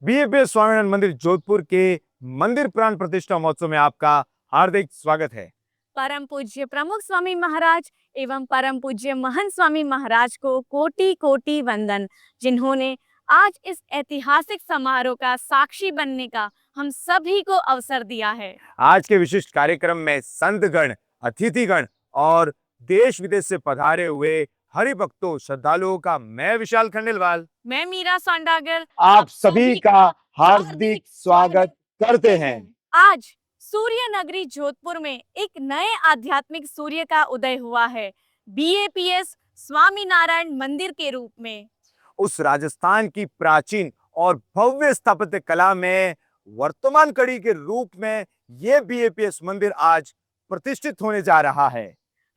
BAPS Swaminarayan मंदिर जोधपुर के मंदिर प्राण प्रतिष्ठा महोत्सव में आपका हार्दिक स्वागत है। परम पूज्य प्रमुख स्वामी महाराज एवं परम पूज्य महंत स्वामी महाराज को कोटि कोटि वंदन, जिन्होंने आज इस ऐतिहासिक समारोह का साक्षी बनने का हम सभी को अवसर दिया है। आज के विशिष्ट कार्यक्रम में संतगण, अतिथिगण और देश विदेश से पधारे हुए हरि भक्तों, श्रद्धालुओं का मैं विशाल खंडेलवाल, मैं मीरा सांडागर आप सभी का हार्दिक स्वागत करते हैं। आज सूर्य नगरी जोधपुर में एक नए आध्यात्मिक सूर्य का उदय हुआ है, बीएपीएस स्वामीनारायण मंदिर के रूप में। उस राजस्थान की प्राचीन और भव्य स्थापत्य कला में वर्तमान कड़ी के रूप में यह बीएपीएस मंदिर आज प्रतिष्ठित होने जा रहा है।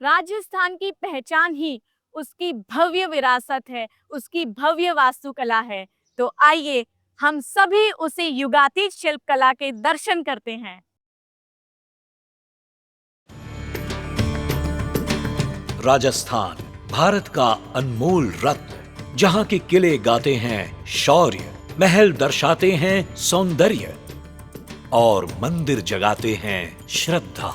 राजस्थान की पहचान ही उसकी भव्य विरासत है, उसकी भव्य वास्तुकला है। तो आइए हम सभी उसी युगातीत शिल्प कला के दर्शन करते हैं। राजस्थान भारत का अनमोल रत्न, जहाँ के किले गाते हैं शौर्य, महल दर्शाते हैं सौंदर्य और मंदिर जगाते हैं श्रद्धा।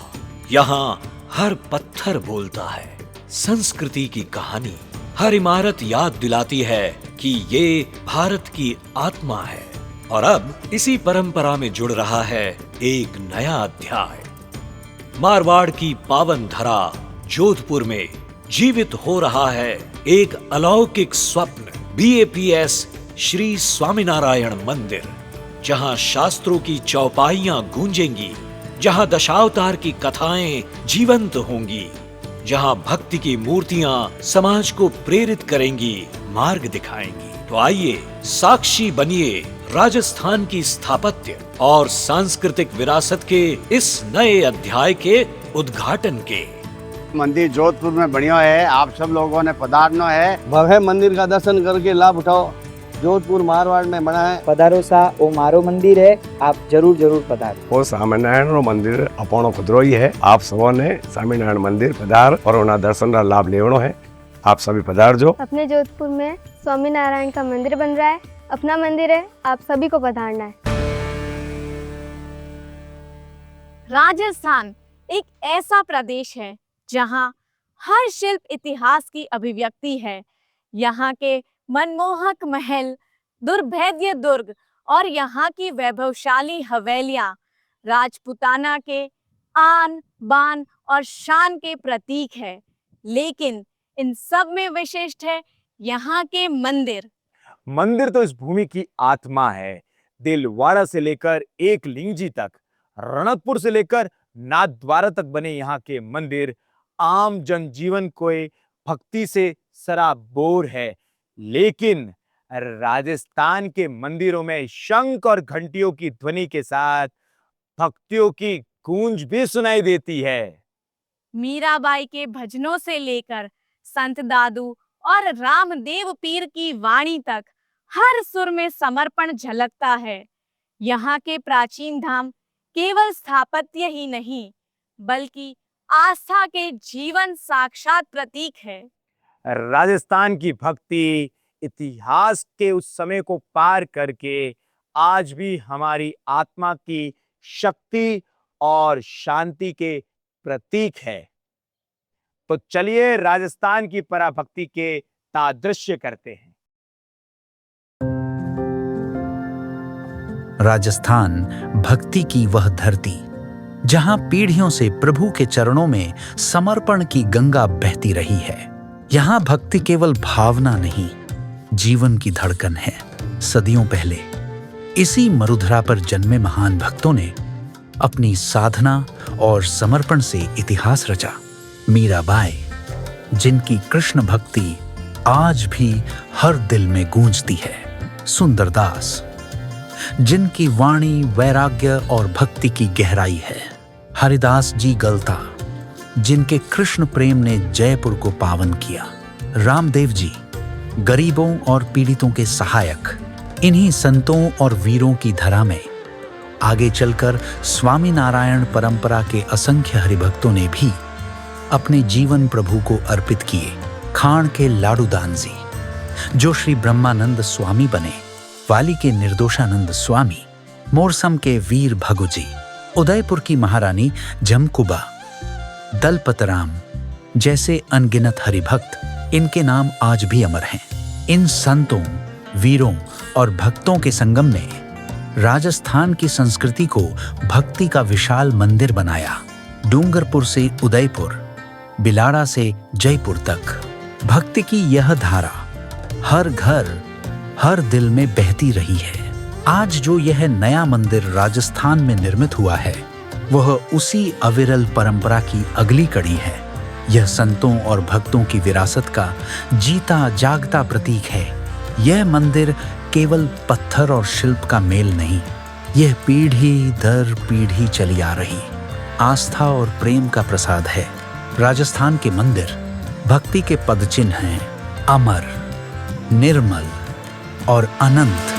यहाँ हर पत्थर बोलता है संस्कृति की कहानी, हर इमारत याद दिलाती है कि ये भारत की आत्मा है। और अब इसी परंपरा में जुड़ रहा है एक नया अध्याय। मारवाड़ की पावन धरा जोधपुर में जीवित हो रहा है एक अलौकिक स्वप्न, बीएपीएस श्री स्वामीनारायण मंदिर, जहां शास्त्रों की चौपाइयां गूंजेंगी, जहां दशावतार की कथाएं जीवंत होंगी, जहां भक्ति की मूर्तियां समाज को प्रेरित करेंगी, मार्ग दिखाएंगी। तो आइए साक्षी बनिए राजस्थान की स्थापत्य और सांस्कृतिक विरासत के इस नए अध्याय के उद्घाटन के। मंदिर जोधपुर में बढ़िया है, आप सब लोगों ने पधारना है। भव्य मंदिर का दर्शन करके लाभ उठाओ। जोधपुर मारवाड़ में बना है। पधारो सा ओ मारो मंदिर है, आप जरूर पधारो। वो स्वामीनारायण रो मंदिर अपनो खुदरो ही है। आप सबों ने स्वामीनारायण मंदिर पधार और उन्हें दर्शन का लाभ लेवनो है। आप सभी पधार जो। अपने जोधपुर में स्वामीनारायण का मंदिर बन रहा है, अपना मंदिर है, आप सभी को पधारना है। राजस्थान एक ऐसा प्रदेश है जहां हर शिल्प इतिहास की अभिव्यक्ति है। यहाँ के मनमोहक महल, दुर्भेद्य दुर्ग और यहाँ की वैभवशाली हवेलियां राजपूताना के आन बान और शान के प्रतीक है। लेकिन इन सब में विशिष्ट है यहाँ के मंदिर। मंदिर तो इस भूमि की आत्मा है। दिलवाड़ा से लेकर एकलिंगजी तक, रणकपुर से लेकर नाथद्वारा तक बने यहाँ के मंदिर आम जनजीवन को भक्ति से सराबोर है। लेकिन राजस्थान के मंदिरों में शंख और घंटियों की ध्वनि के साथ भक्तियों की गूंज भी सुनाई देती है। मीराबाई के भजनों से लेकर संत दादू और रामदेव पीर की वाणी तक हर सुर में समर्पण झलकता है। यहाँ के प्राचीन धाम केवल स्थापत्य ही नहीं, बल्कि आस्था के जीवन साक्षात प्रतीक है। राजस्थान की भक्ति इतिहास के उस समय को पार करके आज भी हमारी आत्मा की शक्ति और शांति के प्रतीक है। तो चलिए राजस्थान की पराभक्ति के तादृश्य करते हैं। राजस्थान भक्ति की वह धरती, जहां पीढ़ियों से प्रभु के चरणों में समर्पण की गंगा बहती रही है। यहाँ भक्ति केवल भावना नहीं, जीवन की धड़कन है। सदियों पहले इसी मरुधरा पर जन्मे महान भक्तों ने अपनी साधना और समर्पण से इतिहास रचा। मीराबाई, जिनकी कृष्ण भक्ति आज भी हर दिल में गूंजती है। सुंदरदास, जिनकी वाणी वैराग्य और भक्ति की गहराई है। हरिदास जी गलता, जिनके कृष्ण प्रेम ने जयपुर को पावन किया। रामदेव जी, गरीबों और पीड़ितों के सहायक। इन्हीं संतों और वीरों की धरा में आगे चलकर स्वामीनारायण परंपरा के असंख्य हरिभक्तों ने भी अपने जीवन प्रभु को अर्पित किए। खान के लाडूदान जी, जो श्री ब्रह्मानंद स्वामी बने, पाली के निर्दोषानंद स्वामी, मोरसम के वीर भगुजी, उदयपुर की महारानी जमकुबा, दलपतराम जैसे अनगिनत हरिभक्त इनके नाम आज भी अमर हैं। इन संतों, वीरों और भक्तों के संगम ने राजस्थान की संस्कृति को भक्ति का विशाल मंदिर बनाया। डूंगरपुर से उदयपुर, बिलाड़ा से जयपुर तक भक्ति की यह धारा हर घर, हर दिल में बहती रही है। आज जो यह नया मंदिर राजस्थान में निर्मित हुआ है, वह उसी अविरल परंपरा की अगली कड़ी है। यह संतों और भक्तों की विरासत का जीता जागता प्रतीक है। यह मंदिर केवल पत्थर और शिल्प का मेल नहीं, यह पीढ़ी दर पीढ़ी चली आ रही आस्था और प्रेम का प्रसाद है। राजस्थान के मंदिर भक्ति के पदचिन्ह हैं, अमर, निर्मल और अनंत।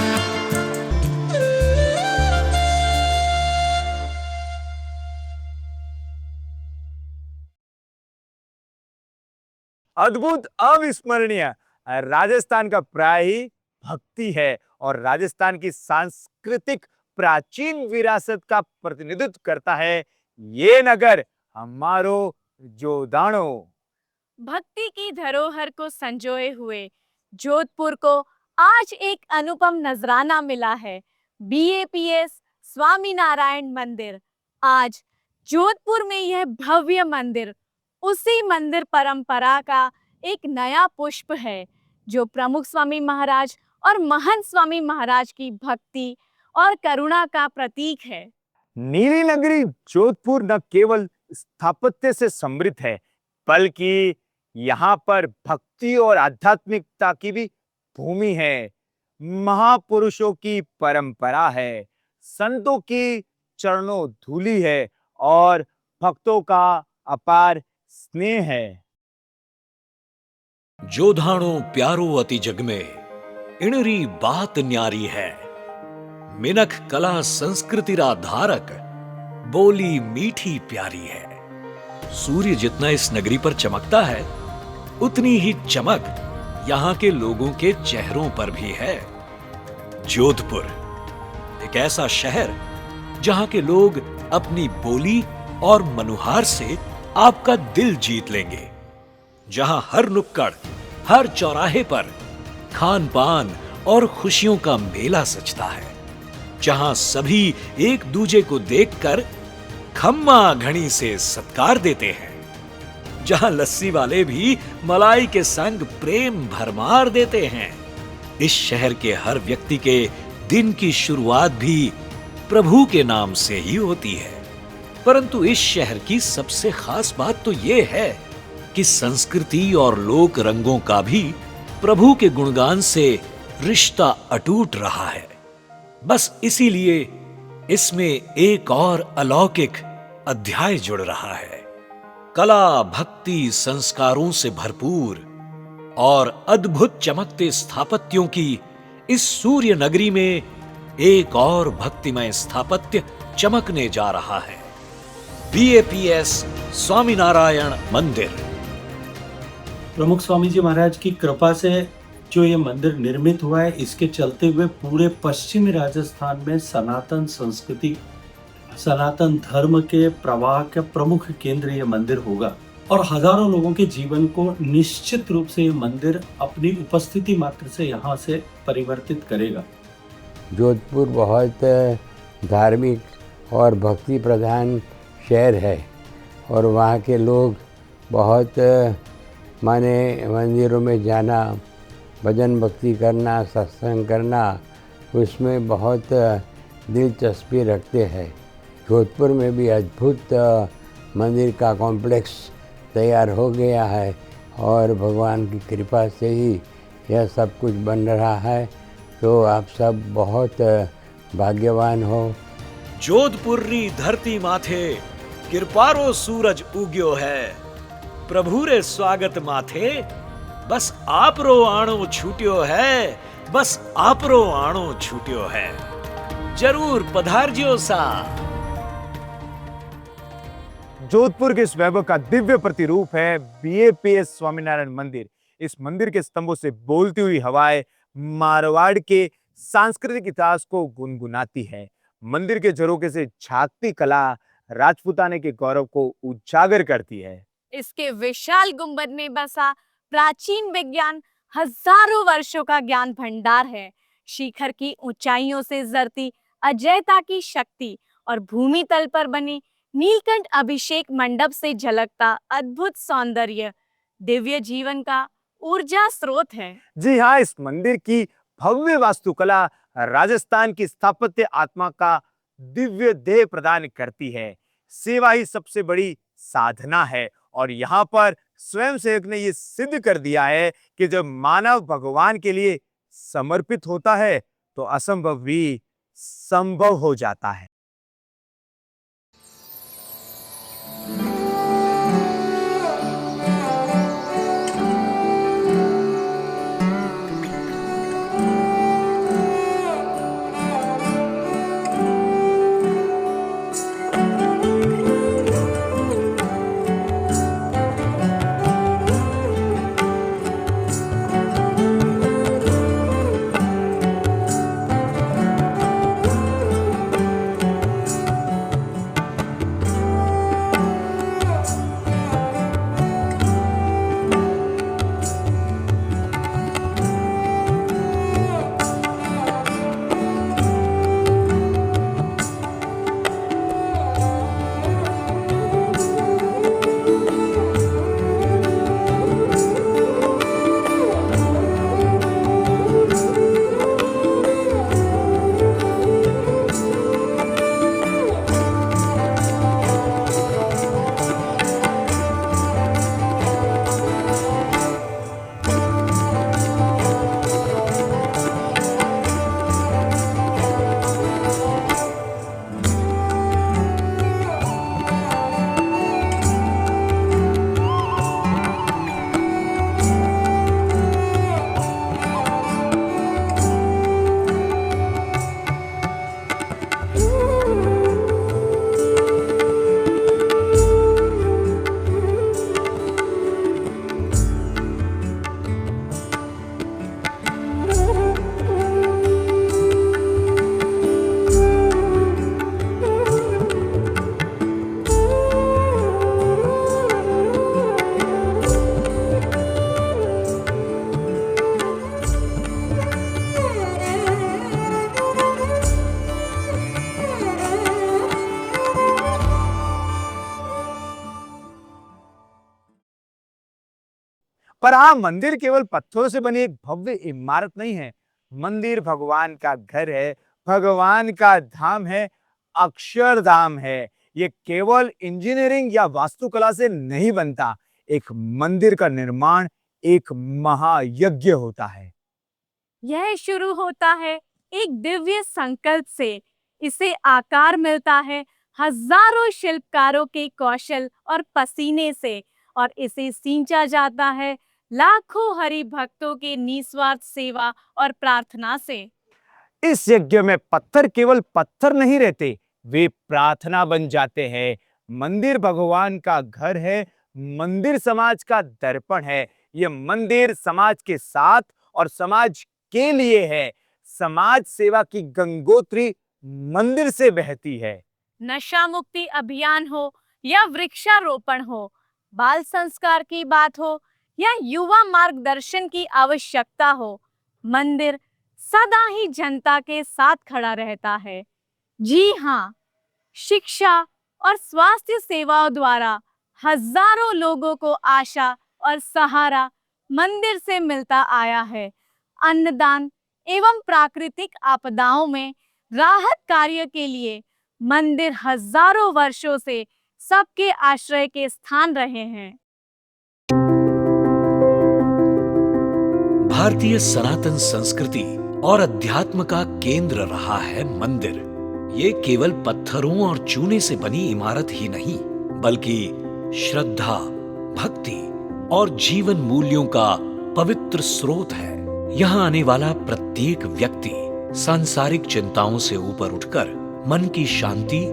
अद्भुत, अविस्मरणीय राजस्थान का प्राय ही भक्ति है और राजस्थान की सांस्कृतिक प्राचीन विरासत का प्रतिनिधित्व करता है ये नगर हमारो जोधाणो। भक्ति की धरोहर को संजोए हुए जोधपुर को आज एक अनुपम नजराना मिला है। BAPS स्वामीनारायण मंदिर। आज जोधपुर में यह भव्य मंदिर उसी मंदिर परंपरा का एक नया पुष्प है, जो प्रमुख स्वामी महाराज और महंत स्वामी महाराज की भक्ति और करुणा का प्रतीक है। नीली नगरी जोधपुर न केवल स्थापत्य से समृद्ध है, बल्कि यहाँ पर भक्ति और आध्यात्मिकता की भी भूमि है। महापुरुषों की परंपरा है, संतों की चरणों धूली है और भक्तों का अपार स्नेह है। जोधाणो प्यारो अति जग में, इणरी बात न्यारी है। मिनख कला संस्कृति रा धारक, बोली मीठी प्यारी है। सूर्य जितना इस नगरी पर चमकता है, उतनी ही चमक यहाँ के लोगों के चेहरों पर भी है। जोधपुर एक ऐसा शहर जहाँ के लोग अपनी बोली और मनुहार से आपका दिल जीत लेंगे, जहां हर नुक्कड़, हर चौराहे पर खान पान और खुशियों का मेला सजता है, जहां सभी एक दूजे को देखकर खम्मा घड़ी से सत्कार देते हैं, जहां लस्सी वाले भी मलाई के संग प्रेम भरमार देते हैं। इस शहर के हर व्यक्ति के दिन की शुरुआत भी प्रभु के नाम से ही होती है। परंतु इस शहर की सबसे खास बात तो यह है कि संस्कृति और लोक रंगों का भी प्रभु के गुणगान से रिश्ता अटूट रहा है। बस इसीलिए इसमें एक और अलौकिक अध्याय जुड़ रहा है। कला, भक्ति, संस्कारों से भरपूर और अद्भुत चमकते स्थापत्यों की इस सूर्य नगरी में एक और भक्तिमय स्थापत्य चमकने जा रहा है। BAPS स्वामीनारायण मंदिर। प्रमुख स्वामी जी महाराज की कृपा से जो ये मंदिर निर्मित हुआ है, इसके चलते हुए पूरे पश्चिमी राजस्थान में सनातन संस्कृति, सनातन धर्म के प्रवाह का प्रमुख केंद्र ये मंदिर होगा और हजारों लोगों के जीवन को निश्चित रूप से ये मंदिर अपनी उपस्थिति मात्र से यहाँ से परिवर्तित करेगा। जोधपुर बहुत धार्मिक और भक्ति प्रधान शहर है और वहाँ के लोग बहुत माने मंदिरों में जाना, भजन भक्ति करना, सत्संग करना, उसमें बहुत दिलचस्पी रखते हैं। जोधपुर में भी अद्भुत मंदिर का कॉम्प्लेक्स तैयार हो गया है और भगवान की कृपा से ही यह सब कुछ बन रहा है, तो आप सब बहुत भाग्यवान हो। जोधपुर री धरती माथे किरपारो सूरज उग्यो है, प्रभु रे स्वागत माथे बस आपरो आणो छूट्यो है, बस आपरो आणो छूट्यो है, जरूर पधारजियो सा। जोधपुर के इस वैभव का दिव्य प्रतिरूप है BAPS स्वामीनारायण मंदिर। इस मंदिर के स्तंभों से बोलती हुई हवाएं मारवाड़ के सांस्कृतिक इतिहास को गुनगुनाती है। मंदिर के झरोखे से झांकती कला राजपूताने के गौरव को उजागर करती है। इसके विशाल गुंबद में बसा प्राचीन विज्ञान हजारों वर्षों का ज्ञान भंडार है। शिखर की ऊंचाइयों से जरती अजयता की शक्ति और भूमि तल पर बने नीलकंठ अभिषेक मंडप से झलकता अद्भुत सौंदर्य दिव्य जीवन का ऊर्जा स्रोत है। जी हाँ, इस मंदिर की भव्य वास्तुकला राजस्थान की स्थापत्य आत्मा का दिव्य देह प्रदान करती है। सेवा ही सबसे बड़ी साधना है और यहाँ पर स्वयंसेवक ने ये सिद्ध कर दिया है कि जब मानव भगवान के लिए समर्पित होता है तो असंभव भी संभव हो जाता है। पर हाँ, मंदिर केवल पत्थरों से बनी एक भव्य इमारत नहीं है। मंदिर भगवान का घर है, भगवान का धाम है, अक्षरधाम है। ये केवल इंजीनियरिंग या वास्तुकला से नहीं बनता। एक मंदिर का निर्माण एक महायज्ञ होता है। यह शुरू होता है एक दिव्य संकल्प से। इसे आकार मिलता है हजारों शिल्पकारों के कौशल और पसीने से और इसे सींचा जाता है लाखों हरि भक्तों के निस्वार्थ सेवा और प्रार्थना से। इस यज्ञ में पत्थर केवल पत्थर नहीं रहते, वे प्रार्थना बन जाते हैं। मंदिर भगवान का घर है, मंदिर समाज का दर्पण है। ये मंदिर समाज के साथ और समाज के लिए है। समाज सेवा की गंगोत्री मंदिर से बहती है। नशा मुक्ति अभियान हो या वृक्षारोपण हो, बाल संस्कार की बात हो या युवा मार्गदर्शन की आवश्यकता हो, मंदिर सदा ही जनता के साथ खड़ा रहता है। जी हाँ, शिक्षा और स्वास्थ्य सेवाओं द्वारा हजारों लोगों को आशा और सहारा मंदिर से मिलता आया है। अन्नदान एवं प्राकृतिक आपदाओं में राहत कार्य के लिए मंदिर हजारों वर्षों से सबके आश्रय के स्थान रहे हैं। भारतीय सनातन संस्कृति और अध्यात्म का केंद्र रहा है मंदिर। ये केवल पत्थरों और चूने से बनी इमारत ही नहीं, बल्कि श्रद्धा, भक्ति और जीवन मूल्यों का पवित्र स्रोत है। यहाँ आने वाला प्रत्येक व्यक्ति सांसारिक चिंताओं से ऊपर उठकर मन की शांति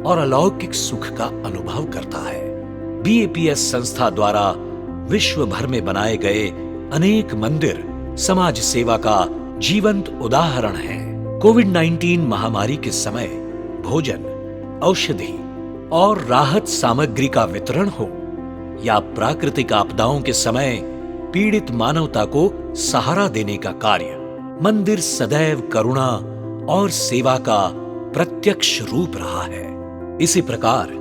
और अलौकिक सुख का अनुभव करता है। BAPS संस्था द्वारा विश्व भर में बनाए गए अनेक मंदिर समाज सेवा का जीवंत उदाहरण हैं। कोविड-19 महामारी के समय भोजन, औषधि और राहत सामग्री का वितरण हो या प्राकृतिक आपदाओं के समय पीड़ित मानवता को सहारा देने का कार्य, मंदिर सदैव करुणा और सेवा का प्रत्यक्ष रूप रहा है। इसी प्रकार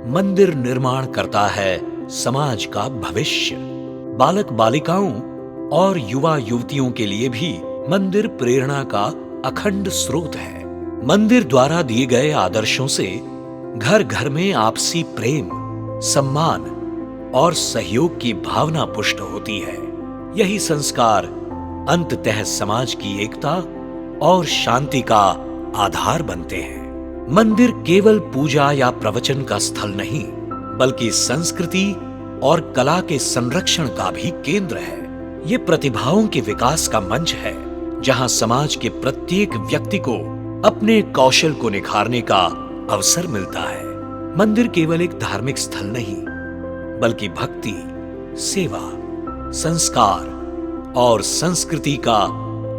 मंदिर निर्माण करता है समाज का भविष्य। बालक बालिकाओं और युवा युवतियों के लिए भी मंदिर प्रेरणा का अखंड स्रोत है। मंदिर द्वारा दिए गए आदर्शों से घर घर में आपसी प्रेम, सम्मान और सहयोग की भावना पुष्ट होती है। यही संस्कार अंततः समाज की एकता और शांति का आधार बनते हैं। मंदिर केवल पूजा या प्रवचन का स्थल नहीं, बल्कि संस्कृति और कला के संरक्षण का भी केंद्र है। ये प्रतिभाओं के विकास का मंच है, जहां समाज के प्रत्येक व्यक्ति को अपने कौशल को निखारने का अवसर मिलता है। मंदिर केवल एक धार्मिक स्थल नहीं, बल्कि भक्ति, सेवा, संस्कार और संस्कृति का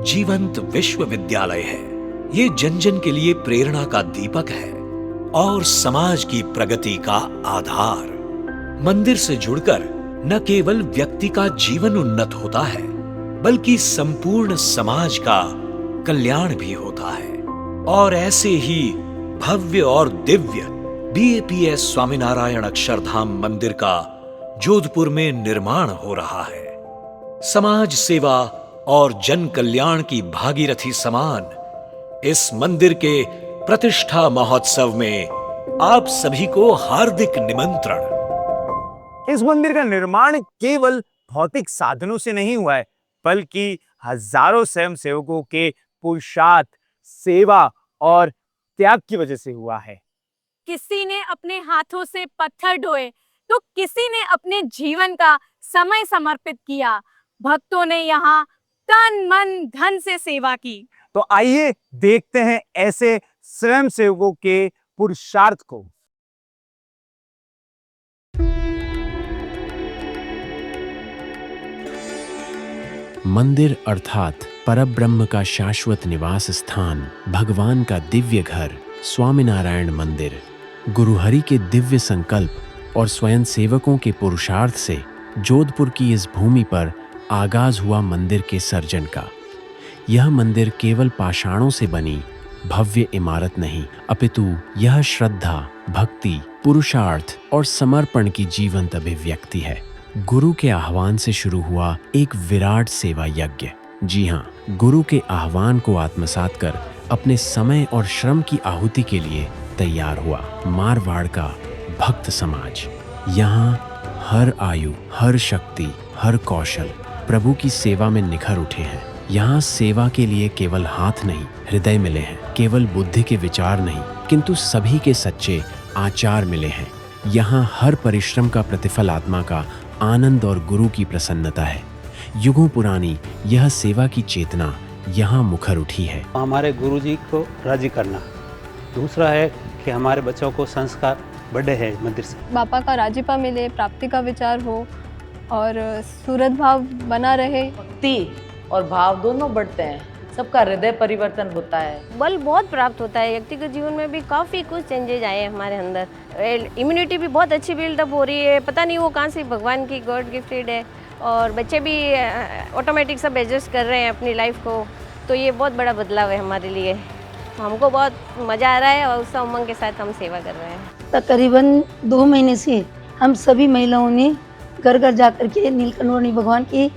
जीवंत विश्वविद्यालय है। ये जन जन के लिए प्रेरणा का दीपक है और समाज की प्रगति का आधार। मंदिर से जुड़कर न केवल व्यक्ति का जीवन उन्नत होता है, बल्कि संपूर्ण समाज का कल्याण भी होता है। और ऐसे ही भव्य और दिव्य BAPS स्वामीनारायण अक्षरधाम मंदिर का जोधपुर में निर्माण हो रहा है। समाज सेवा और जन कल्याण की भागीरथी समान इस मंदिर के प्रतिष्ठा महोत्सव में आप सभी को हार्दिक निमंत्रण। इस मंदिर का निर्माण केवल भौतिक साधनों से नहीं हुआ है, बल्कि हजारों स्वयंसेवकों के पुरुषार्थ, सेवा और त्याग की वजह से हुआ है। किसी ने अपने हाथों से पत्थर ढोए तो किसी ने अपने जीवन का समय समर्पित किया। भक्तों ने यहाँ तन मन धन से सेवा की। तो आइए देखते हैं ऐसे स्वयंसेवकों के पुरुषार्थ को। मंदिर अर्थात परब्रह्म का शाश्वत निवास स्थान, भगवान का दिव्य घर स्वामीनारायण मंदिर, गुरुहरि के दिव्य संकल्प और स्वयं सेवकों के पुरुषार्थ से जोधपुर की इस भूमि पर आगाज हुआ मंदिर के सर्जन का। यह मंदिर केवल पाषाणों से बनी भव्य इमारत नहीं, अपितु यह श्रद्धा, भक्ति, पुरुषार्थ और समर्पण की जीवंत अभिव्यक्ति है। गुरु के आह्वान से शुरू हुआ एक विराट सेवा यज्ञ। जी हाँ, गुरु के आह्वान को आत्मसात कर अपने समय और श्रम की आहुति के लिए तैयार हुआ मारवाड़ का भक्त समाज। यहाँ हर आयु, हर शक्ति, हर कौशल प्रभु की सेवा में निखर उठे हैं। यहाँ सेवा के लिए केवल हाथ नहीं, हृदय मिले हैं। केवल बुद्धि के विचार नहीं, किंतु सभी के सच्चे आचार मिले हैं। यहाँ हर परिश्रम का प्रतिफल आत्मा का आनंद और गुरु की प्रसन्नता है। युगों पुरानी यह सेवा की चेतना यहाँ मुखर उठी है। हमारे गुरुजी को राजी करना। दूसरा है कि हमारे बच्चों को संस्कार बड़े हैं मंदिर से। बापा का राजीपा मिले, प्राप्ति का विचार हो और सूरत भाव बना रहे। भक्ति और भाव दोनों बढ़ते हैं, सबका हृदय परिवर्तन होता है, बल बहुत प्राप्त होता है। व्यक्तिगत जीवन में भी काफ़ी कुछ चेंजेज आए हैं हमारे अंदर। इम्यूनिटी भी बहुत अच्छी बिल्डअप हो रही है, पता नहीं वो कहाँ से भगवान की गॉड गिफ्टेड है। और बच्चे भी ऑटोमेटिक सब एडजस्ट कर रहे हैं अपनी लाइफ को, तो ये बहुत बड़ा बदलाव है हमारे लिए। हमको बहुत मज़ा आ रहा है और उत्साह उमंग के साथ हम सेवा कर रहे हैं। तकरीबन 2 महीने से हम सभी महिलाओं ने घर घर जाकर के नीलकंठवर्णी भगवान की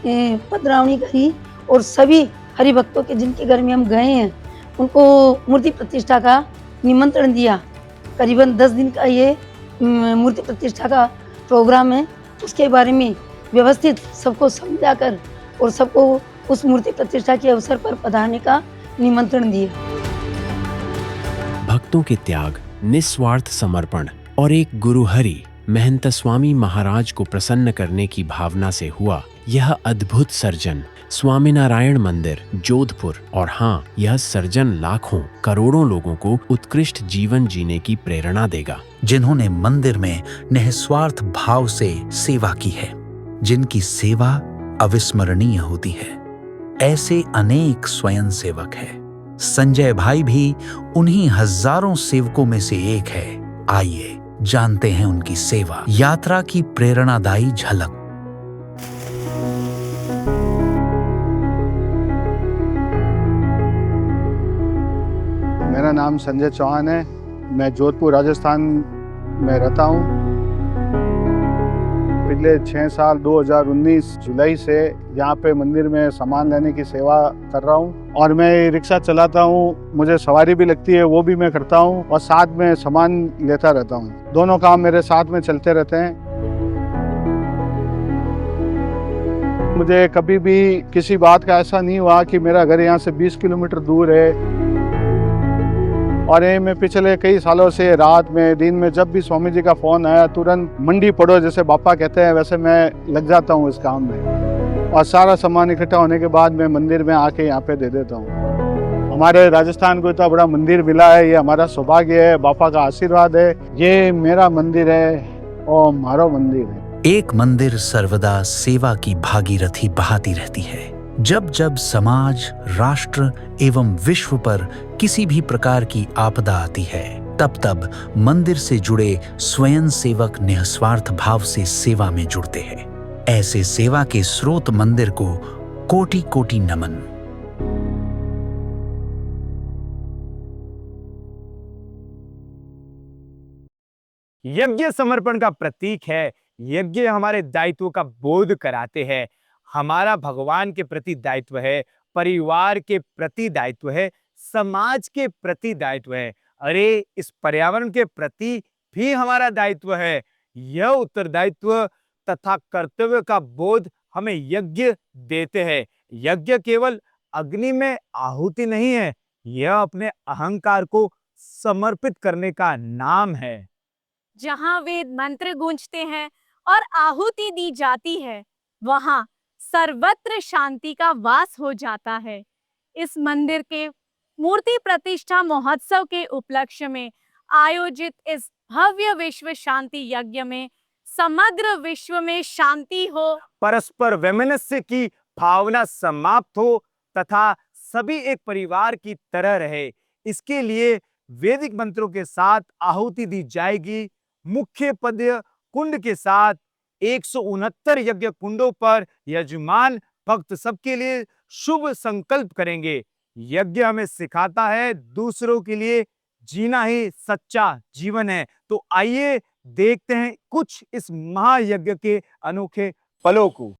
पधरावनी करी और सभी हरि भक्तों के जिनके घर में हम गए हैं उनको मूर्ति प्रतिष्ठा का निमंत्रण दिया। करीबन 10 दिन का ये मूर्ति प्रतिष्ठा का प्रोग्राम है। उसके बारे में व्यवस्थित सबको समझाकर और सबको उस मूर्ति प्रतिष्ठा के अवसर पर पधारने का निमंत्रण दिया। भक्तों के त्याग, निस्वार्थ समर्पण और एक गुरुहरि महंत स्वामी महाराज को प्रसन्न करने की भावना से हुआ यह अद्भुत सर्जन स्वामीनारायण मंदिर जोधपुर। और हाँ, यह सर्जन लाखों करोड़ों लोगों को उत्कृष्ट जीवन जीने की प्रेरणा देगा, जिन्होंने मंदिर में निस्वार्थ भाव से सेवा की है, जिनकी सेवा अविस्मरणीय होती है। ऐसे अनेक स्वयंसेवक हैं। संजय भाई भी उन्हीं हजारों सेवकों में से एक है। आइए जानते हैं उनकी सेवा यात्रा की प्रेरणादायी झलक। मेरा नाम संजय चौहान है। मैं जोधपुर राजस्थान में रहता हूँ। पिछले 6 साल 2019 जुलाई से यहाँ पे मंदिर में सामान लेने की सेवा कर रहा हूँ और मैं रिक्शा चलाता हूँ। मुझे सवारी भी लगती है, वो भी मैं करता हूँ और साथ में सामान लेता रहता हूँ। दोनों काम मेरे साथ में चलते रहते हैं। मुझे कभी भी किसी बात का ऐसा नहीं हुआ कि मेरा घर यहाँ से 20 किलोमीटर दूर है। और ये मैं पिछले कई सालों से रात में दिन में जब भी स्वामी जी का फोन आया तुरंत मंडी पड़ो जैसे बापा कहते हैं वैसे मैं लग जाता हूँ इस काम में और सारा सामान इकट्ठा होने के बाद मैं मंदिर में आके यहाँ पे दे देता हूँ। हमारे राजस्थान को इतना बड़ा मंदिर मिला है, ये हमारा सौभाग्य है, बापा का आशीर्वाद है। ये मेरा मंदिर है और हमारा मंदिर है। एक मंदिर सर्वदा सेवा की भागीरथी बहाती रहती है। जब जब समाज, राष्ट्र एवं विश्व पर किसी भी प्रकार की आपदा आती है, तब तब मंदिर से जुड़े स्वयं सेवक निस्वार्थ भाव से सेवा में जुड़ते हैं। ऐसे सेवा के स्रोत मंदिर को कोटि कोटि नमन। यज्ञ समर्पण का प्रतीक है। यज्ञ हमारे दायित्व का बोध कराते हैं। हमारा भगवान के प्रति दायित्व है, परिवार के प्रति दायित्व है, समाज के प्रति दायित्व है। अरे इस पर्यावरण के प्रति भी हमारा दायित्व है। यह उत्तरदायित्व तथा कर्तव्य का बोध हमें यज्ञ देते हैं। यज्ञ केवल अग्नि में आहुति नहीं है, यह अपने अहंकार को समर्पित करने का नाम है। जहाँ वेद मंत्र गूंजते हैं और आहुति दी जाती है, वहाँ सर्वत्र शांति का वास हो जाता है। इस मंदिर के मूर्ति प्रतिष्ठा महोत्सव के उपलक्ष्य में आयोजित इस भव्य विश्व शांति यज्ञ में समग्र विश्व में शांति हो, परस्पर वैमनस्य की भावना समाप्त हो तथा सभी एक परिवार की तरह रहे, इसके लिए वैदिक मंत्रों के साथ आहुति दी जाएगी। मुख्य पद्य कुंड के साथ 169 यज्ञ कुंडों पर यजमान भक्त सबके लिए शुभ संकल्प करेंगे। यज्ञ हमें सिखाता है दूसरों के लिए जीना ही सच्चा जीवन है। तो आइए देखते हैं कुछ इस महायज्ञ के अनोखे पलों को।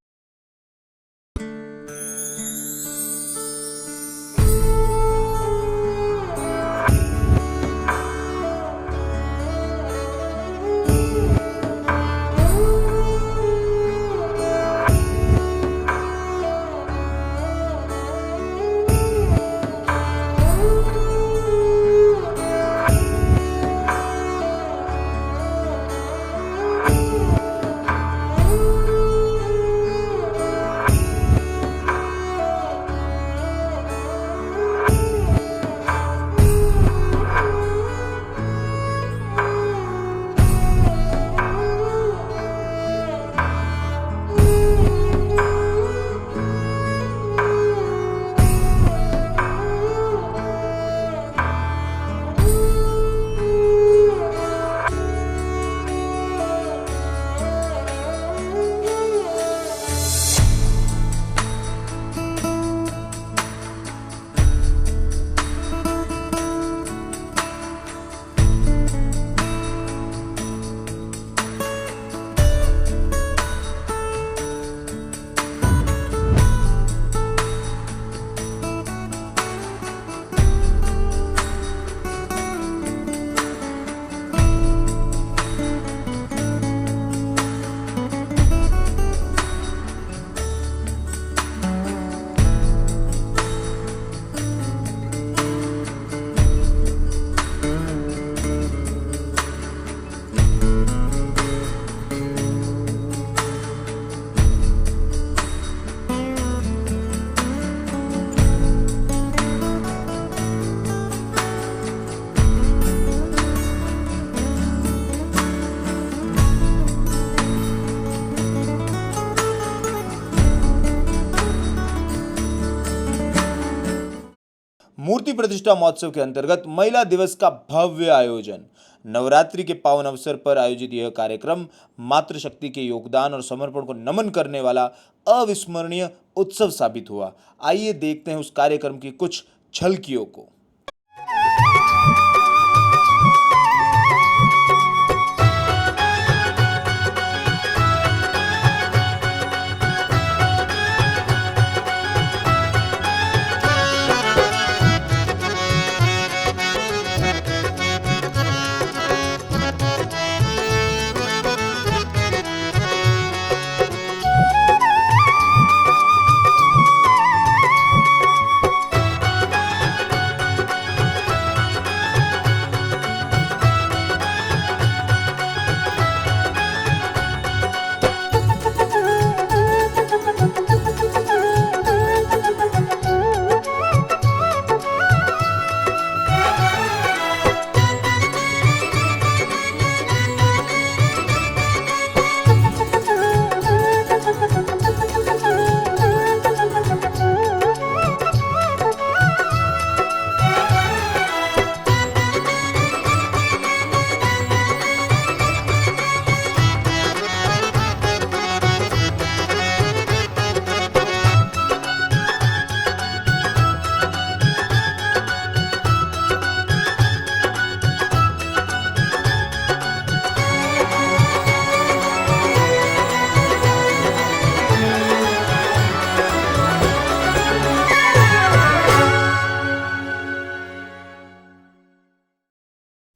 मूर्ति प्रतिष्ठा महोत्सव के अंतर्गत महिला दिवस का भव्य आयोजन। नवरात्रि के पावन अवसर पर आयोजित यह कार्यक्रम मातृशक्ति के योगदान और समर्पण को नमन करने वाला अविस्मरणीय उत्सव साबित हुआ। आइए देखते हैं उस कार्यक्रम की कुछ झलकियों को।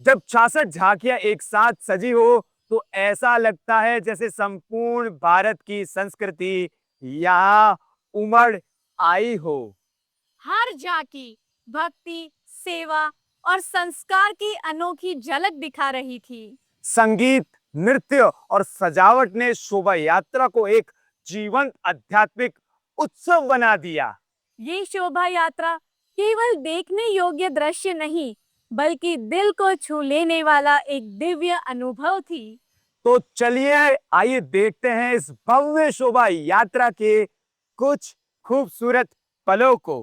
जब 66 झांकियां एक साथ सजी हो तो ऐसा लगता है जैसे संपूर्ण भारत की संस्कृति यहाँ उमड़ आई हो। हर झांकी भक्ति, सेवा और संस्कार की अनोखी झलक दिखा रही थी। संगीत, नृत्य और सजावट ने शोभा यात्रा को एक जीवंत आध्यात्मिक उत्सव बना दिया। ये शोभा यात्रा केवल देखने योग्य दृश्य नहीं, बल्कि दिल को छू लेने वाला एक दिव्य अनुभव थी। तो चलिए आइए देखते हैं इस भव्य शोभा यात्रा के कुछ खूबसूरत पलों को।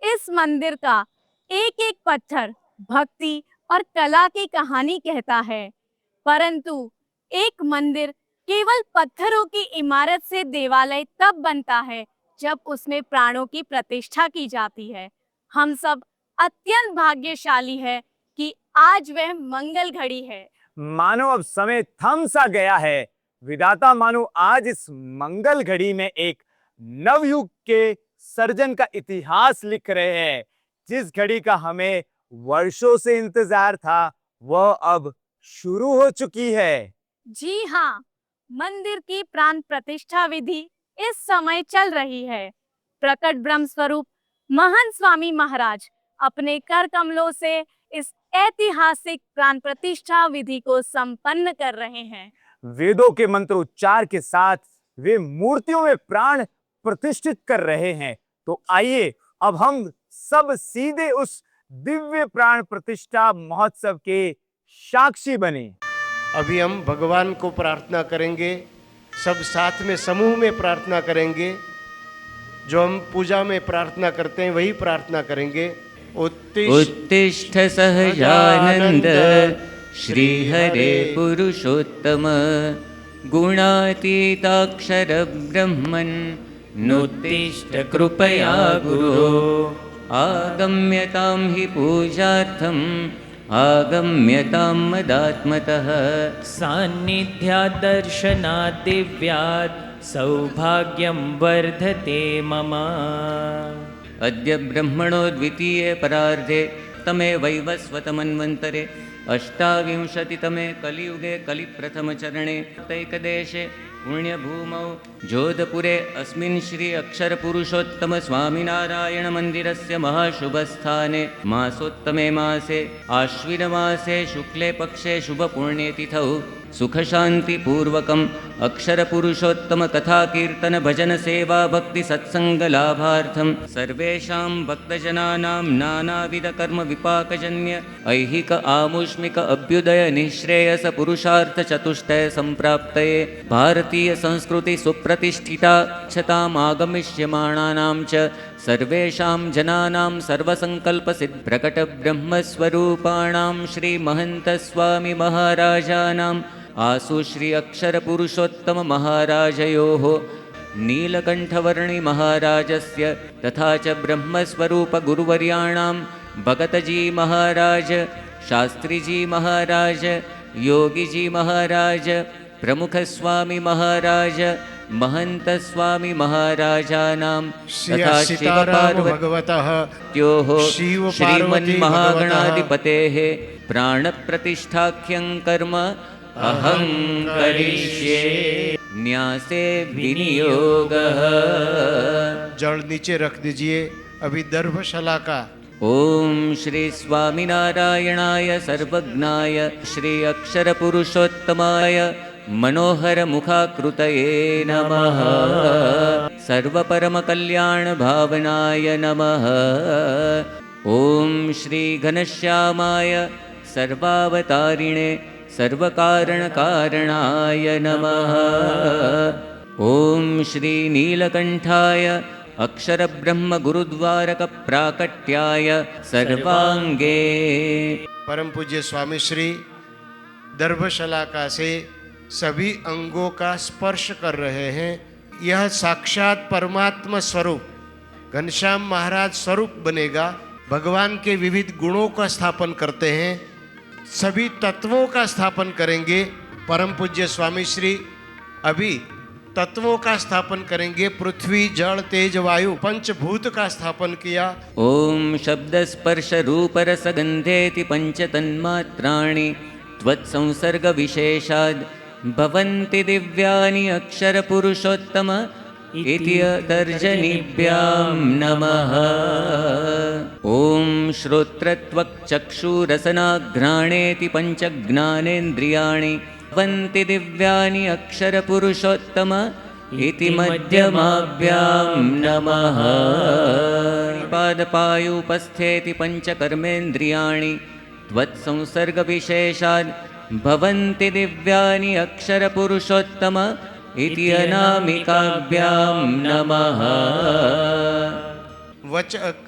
इस मंदिर का एक एक पत्थर भक्ति और कला की कहानी कहता है, परंतु एक मंदिर केवल पत्थरों की इमारत से देवालय तब बनता है जब उसमें प्राणों की प्रतिष्ठा की जाती है। हम सब अत्यंत भाग्यशाली है कि आज वह मंगल घड़ी है। मानो अब समय थम सा गया है। विधाता मानो आज इस मंगल घड़ी में एक नवयुग के सर्जन का इतिहास लिख रहे हैं। जिस घड़ी का हमें वर्षों से इंतजार था वह अब शुरू हो चुकी है। जी हाँ, मंदिर की प्राण प्रतिष्ठा विधि इस समय चल रही है। प्रकट ब्रह्म स्वरूप महंत स्वामी महाराज अपने कर कमलों से इस ऐतिहासिक प्राण प्रतिष्ठा विधि को संपन्न कर रहे हैं। वेदों के मंत्रोच्चार के साथ वे मूर्तियों में प्राण प्रतिष्ठित कर रहे हैं। तो आइए अब हम सब सीधे उस दिव्य प्राण प्रतिष्ठा महोत्सव के साक्षी बने। अभी हम भगवान को प्रार्थना करेंगे, सब साथ में समूह में प्रार्थना करेंगे। जो हम पूजा में प्रार्थना करते हैं वही प्रार्थना करेंगे। उत्तिष्ठ सहजानंद श्रीहरे पुरुषोत्तम गुणातीताक्षर ब्रह्मन् नुत्तिष्ठ कृपया गुरो आगम्यतां हि पूजार्थम् आगम्यतां मदात्मतः सान्निध्यात् दर्शनात् दिव्यात् सौभाग्यं वर्धते मम। अद्य ब्रह्मणो द्वितीये परार्धे तमे वैवस्वतमन्वन्तरे अष्टाविंशतितमे कलियुगे कलिप्रथमचरणे तैकदेशे पुण्यभूमौ जोधपुरे अस्मिन् श्री अक्षरपुरुषोत्तम स्वामिनारायण मंदिरस्य महाशुभस्थाने मासोत्तमे मासे आश्विनमासे शुक्ले पक्षे शुभपुण्यतिथौ सुखशान्तिपूर्वकम् अक्षरपुरुषोत्तम कथा कीर्तन भजन सेवा भक्ति सत्संग लाभार्थं सर्वेषां भक्तजनानां नानाविध कर्म विपाकजन्य ऐहिक आमुष्मिक अभ्युदय निःश्रेयस पुरुषार्थ चतुष्टय संप्राप्तये भारतीय संस्कृति सुप्रतिष्ठिता क्षताम् आगमिष्यमाणानां च सर्वेषां जनानां सर्वसंकल्प सिद्ध प्रकट ब्रह्मस्वरूपाणां श्री महंत स्वामी महाराजानां आसु श्री अक्षर पुरुषोत्तम महाराजयोः नीलकंठवर्णी महाराजस्य तथा च ब्रह्मस्वरूप गुरुवर्याणां भगतजी महाराज शास्त्रीजी महाराज योगीजी महाराज प्रमुख स्वामी महाराज महंत स्वामी महाराजानां तथा शिवपार्वत्योः श्रीमन्महागणाधिपतेः प्राणप्रतिष्ठाख्यं कर्म अहं करिष्ये न्यासे विनियोगः। जल नीचे रख दीजिए। अभी दर्भशाला का ओम श्री स्वामिनारायणाय सर्वज्ञाय श्री अक्षर पुरुषोत्तमाय मनोहर मुखाकृतये नमः। सर्वपरम कल्याण भावनाय नमः। ओम श्री घनश्यामाय सर्वावतारिणे सर्वकारण कारणाय नमः। ओम श्री नीलकंठाय अक्षर ब्रह्म गुरुद्वारक प्राकट्याय सर्वांगे। परम पूज्य स्वामी श्री दर्भशलाका से सभी अंगों का स्पर्श कर रहे हैं। यह साक्षात परमात्मा स्वरूप घनश्याम महाराज स्वरूप बनेगा। भगवान के विविध गुणों का स्थापन करते हैं, सभी तत्वों का स्थापन करेंगे। परम पूज्य स्वामी श्री अभी तत्वों का स्थापन करेंगे। पृथ्वी जल तेज वायु पंचभूत का स्थापन किया। ओम शब्द स्पर्श रूप रस गंधेति पंच तन्मात्राणि त्वत्संसर्ग विशेषाद् भवन्ति दिव्यानि अक्षर पुरुषोत्तम इति तर्जनीभ्यां नमः। ओम श्रोत्रत्वक् चक्षुरसनाघ्राणेति पंच ज्ञानेन्द्रियाणि भवन्ति दिव्यानि अक्षर पुरुषोत्तम इति मध्यमाभ्यां नमः। पादपायुपस्थेति पंच कर्मेन्द्रियाणि त्वत्संसर्ग विशेषाद् भवन्ति दिव्यानि अक्षर पुरुषोत्तम इति अनामिकाभ्यां नमः।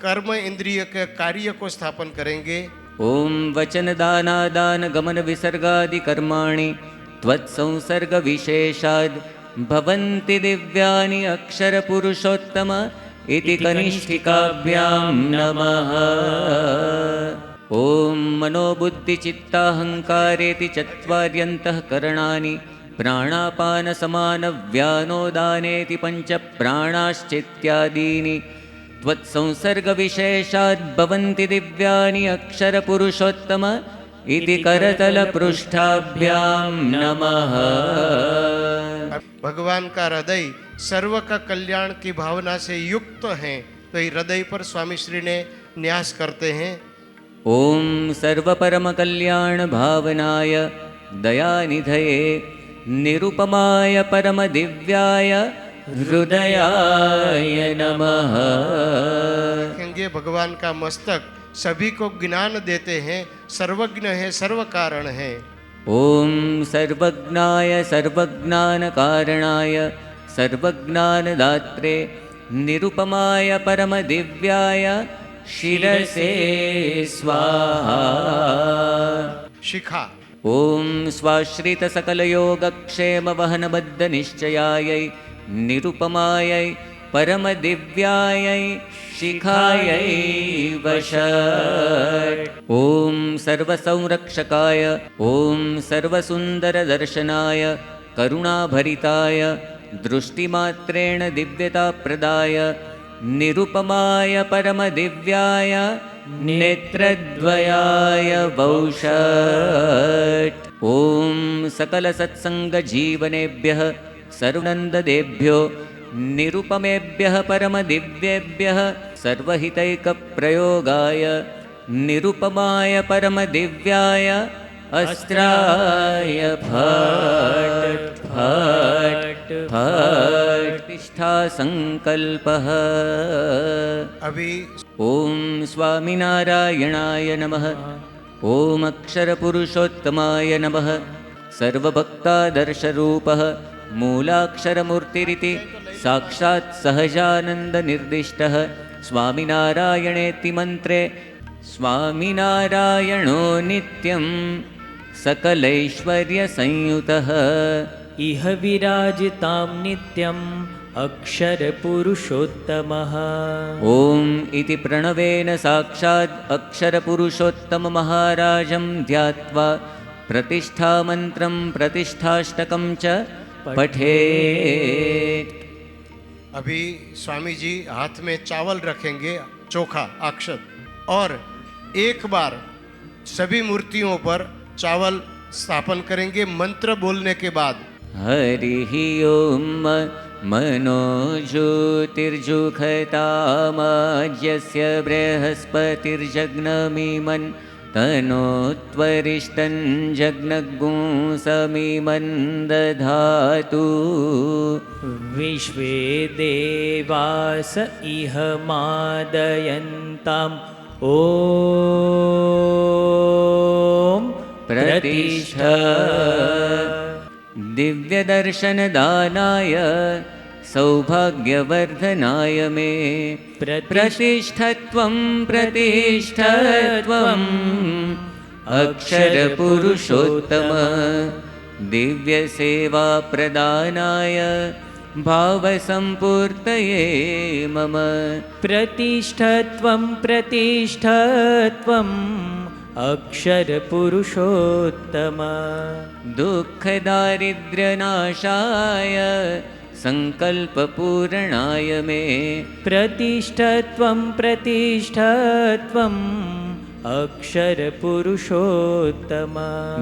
कर्म इंद्रिय के कार्य को स्थापन करेंगे। ओम वचन दानादान गमन विसर्गादि कर्माणि त्वत्संसर्ग विशेषाद् भवन्ति दिव्यानि अक्षर पुरुषोत्तम इति कनिष्ठिकाभ्यां नमः। ओम मनोबुद्धि चित्ताहंकारेति चत्वार्यन्तःकरणानि प्राणापान समान व्यानोदानेति पंच प्राणाश्चित्यादीनि त्वत्संसर्ग विशेषाद् भवन्ति दिव्यानि अक्षर पुरुषोत्तम इति करतल पृष्ठाभ्यां नमः। भगवान का हृदय सर्व का कल्याण की भावना से युक्त है। तो ये हृदय पर स्वामी श्री ने न्यास करते हैं। ओम सर्व परम कल्याण भावनाय दयानिधये निरुपमाय परम दिव्याय हृदयाय नमः। देखेंगे भगवान का मस्तक सभी को ज्ञान देते हैं, सर्वज्ञ है, सर्व कारण है। ओम सर्वज्ञाय सर्वज्ञान कारणाय सर्वज्ञानदात्रे निरुपमाय परम दिव्याय शिरसे स्वाहा। शिखा। ओम स्वाश्रित सकल योगक्षेम वहन बद्ध निश्चयायै निरुपमायै परम दिव्यायै शिखायै वषट्। ओम सर्व संरक्षकाय ओम सर्व सुंदर दर्शनाय करुणाभरिताय दृष्टिमात्रेण दिव्यता प्रदाय निरुपमाय परम दिव्याय नेत्रद्वयाय वौषट्। ओम सकल सत्संग जीवनेभ्यः सर्वनंददेभ्यो निरुपमेभ्यः परम दिव्येभ्यः सर्वहितैकप्रयोगाय निरुपमाय परम दिव्याय अस्त्राय फट् फट् फट् प्रतिष्ठा संकल्पः। अभी ओम स्वामिनारायणाय नमः। ओम अक्षरपुरुषोत्तमाय नमः। सर्वभक्तादर्शरूपः मूलाक्षरमूर्तिरिति साक्षात् सहजानन्दनिर्दिष्टः स्वामिनारायणेति मन्त्रे स्वामिनारायणो नित्यं सकलैश्वर्यसंयुतः इह विराजितां नित्यम् अक्षरपुरुषोत्तमः। ओम इति प्रणवेन साक्षात् अक्षरपुरुषोत्तममहाराजं ध्यात्वा प्रतिष्ठामन्त्रं प्रतिष्ठाष्टकं च पठेत्। अभी स्वामी जी हाथ में चावल रखेंगे, चोखा अक्षत, और एक बार सभी मूर्तियों पर चावल स्थापन करेंगे मंत्र बोलने के बाद। हरिः ओम मनोज्योतिर्जुखतामाज्यस्य बृहस्पतिर्जग्नमिमन् तनोत्वरिष्टं जग्नगुंसमिमन् दधातु। विश्वे देवास इह मादयन्ताम् ॐ प्रतिष्ठा दिव्यदर्शनदानाय सौभाग्यवर्धनाय मे प्रतिष्ठत्वं प्रतिष्ठत्वम् अक्षरपुरुषोत्तम दिव्यसेवाप्रदानाय भावसम्पूर्तये मम प्रतिष्ठत्वं प्रतिष्ठत्वम् अक्षरपुरुषोत्तम दुःखदारिद्र्यनाशाय संकल्पपूरणाय मे प्रतिष्ठत्वं प्रतिष्ठत्वम् अक्षरपुरुषोत्तम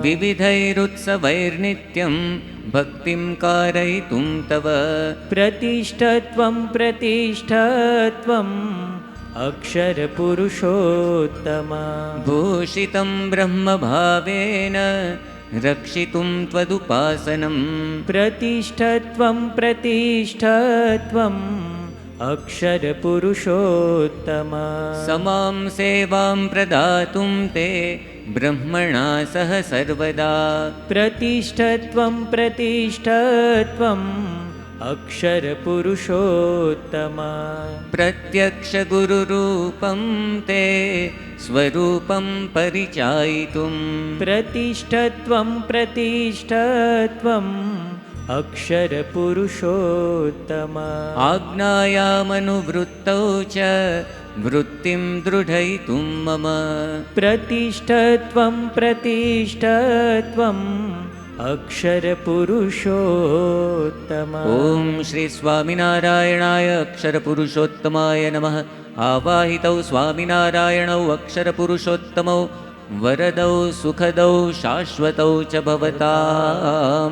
विविधैरुत्सवैर्नित्यं भक्तिं कारयितुं तव प्रतिष्ठत्वं प्रतिष्ठत्वम् अक्षरपुरुषोत्तम भूषितं ब्रह्मभावेन रक्षितुं त्वदुपासनं प्रतिष्ठत्वं प्रतिष्ठत्वम् अक्षरपुरुषोत्तम समां सेवां प्रदातुं ते ब्रह्मणा सह सर्वदा प्रतिष्ठत्वं प्रतिष्ठत्वम् अक्षरपुरुषोत्तम प्रत्यक्षगुरुरूपं ते स्वरूपं परिचायितुं प्रतिष्ठत्वं प्रतिष्ठत्वम् अक्षरपुरुषोत्तम आज्ञायामनुवृत्तौ च वृत्तिं दृढयितुं मम प्रतिष्ठत्वं प्रतिष्ठत्वम् अक्षरपुरुषोत्तम ओम श्री स्वामिनारायणाय अक्षरपुरुषोत्तमाय नमः। आवाहितौ स्वामिनारायणौ अक्षरपुरुषोत्तमौ वरदौ सुखदौ शाश्वतौ च भवतां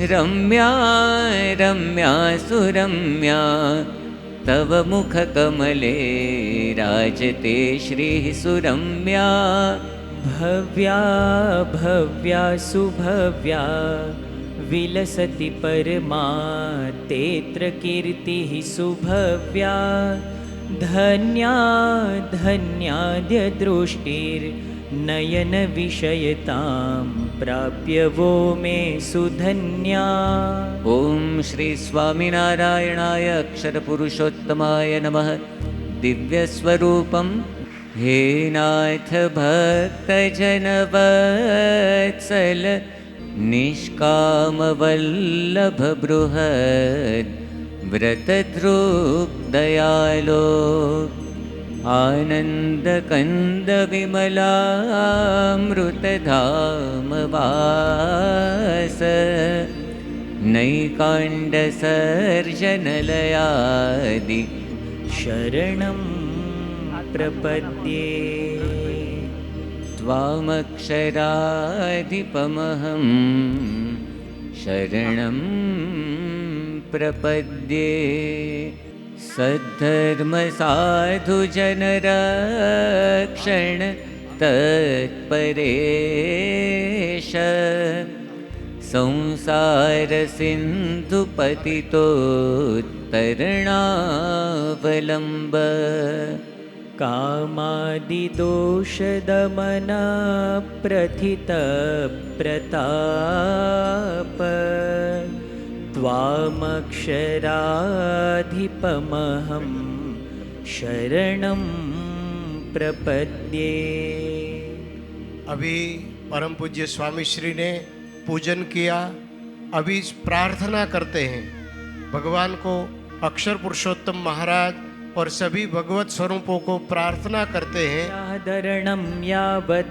रम्या रम्या सुरम्या तव मुखकमले राजते श्रीः सुरम्या भव्या भव्या सुभव्या विलसति परमा तेत्र कीर्तिः सुभव्या धन्या धन्याद्य दृष्टिर्नयन विषयतां प्राप्य वो मे सुधन्या। ओम श्री स्वामिनारायणाय अक्षर पुरुषोत्तमाय नमः। दिव्य स्वरूपम हे नाथ भक्तजनवत्सल निष्कामवल्लभ बृहद् व्रतध्रुव दयालो आनन्दकन्द विमलामृतधाम वास नैकाण्डसर्जनलयादि शरणं प्रपद्ये। त्वामक्षराधिपमहं शरणं प्रपद्ये। सद्धर्मसाधुजनरक्षण तत्परेश संसारसिन्धुपतितोत्तरणावलम्ब कामादिदोषदमना प्रथितप्रताप त्वामक्षराधिपमहं शरणं प्रपद्ये। अभी परम पूज्य स्वामी श्री ने पूजन किया। अभी प्रार्थना करते हैं भगवान को, अक्षर पुरुषोत्तम महाराज और सभी भगवत स्वरूपों को प्रार्थना करते हैं। आदरणं यावत्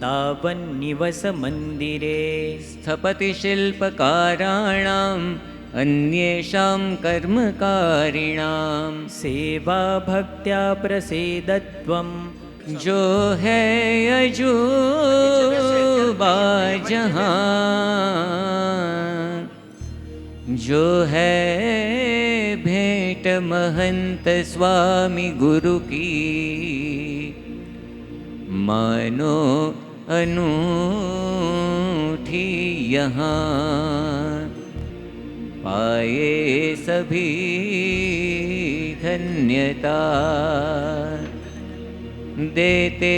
तावन्निवस मंदिरे स्थपति शिल्पकाराणाम् अन्येषां कर्मकारिणां सेवा भक्त्या प्रसीदत्वं जो है अजूबा जहां, जो है भेंट महंत स्वामी गुरु की, मानो अनूठी यहाँ पाए सभी धन्यता। देते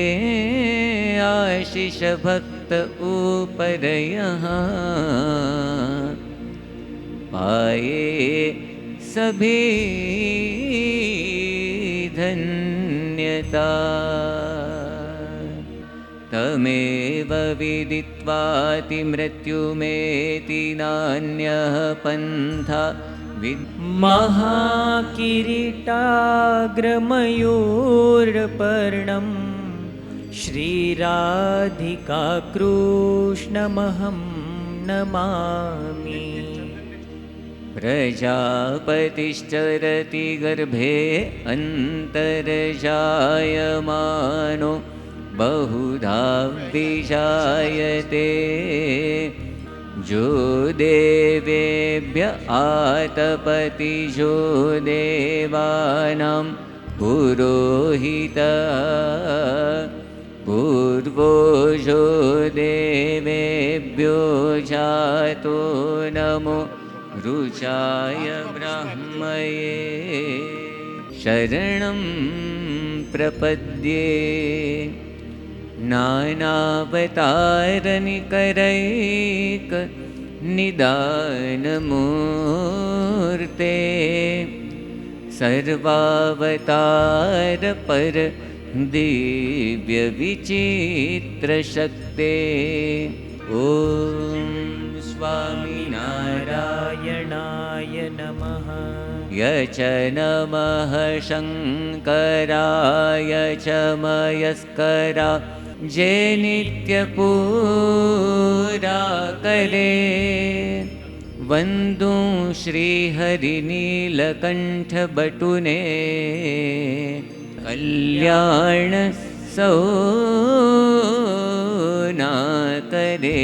आशीष भक्त ऊपर यहाँ पाए सभी धन्यता। तमेव विदित्वाति मृत्युमेति नान्यः पन्था महाकिरीटाग्रमयूरपर्णं श्रीराधिकाकृष्णमहं नमामि। प्रजापतिश्चरति गर्भे अन्तर्जायमानो बहुधा विजायते, जो देवेभ्य आतपति जो देवानां पुरोहितः, पूर्वो जो देवेभ्यो जातो नमो रुचाय ब्रह्मये। शरणं प्रपद्ये नानावतारनिकरैक निदानमूर्ते, सर्वावतार पर दिव्य विचित्र शक्ते। ओम स्वामिनारायणाय नमः। यच नमः शंकराय च मयस्करा, जे नित्य पूरा करे। वंदू श्री हरि नीलकंठ बटुने, कल्याण सो ना करे।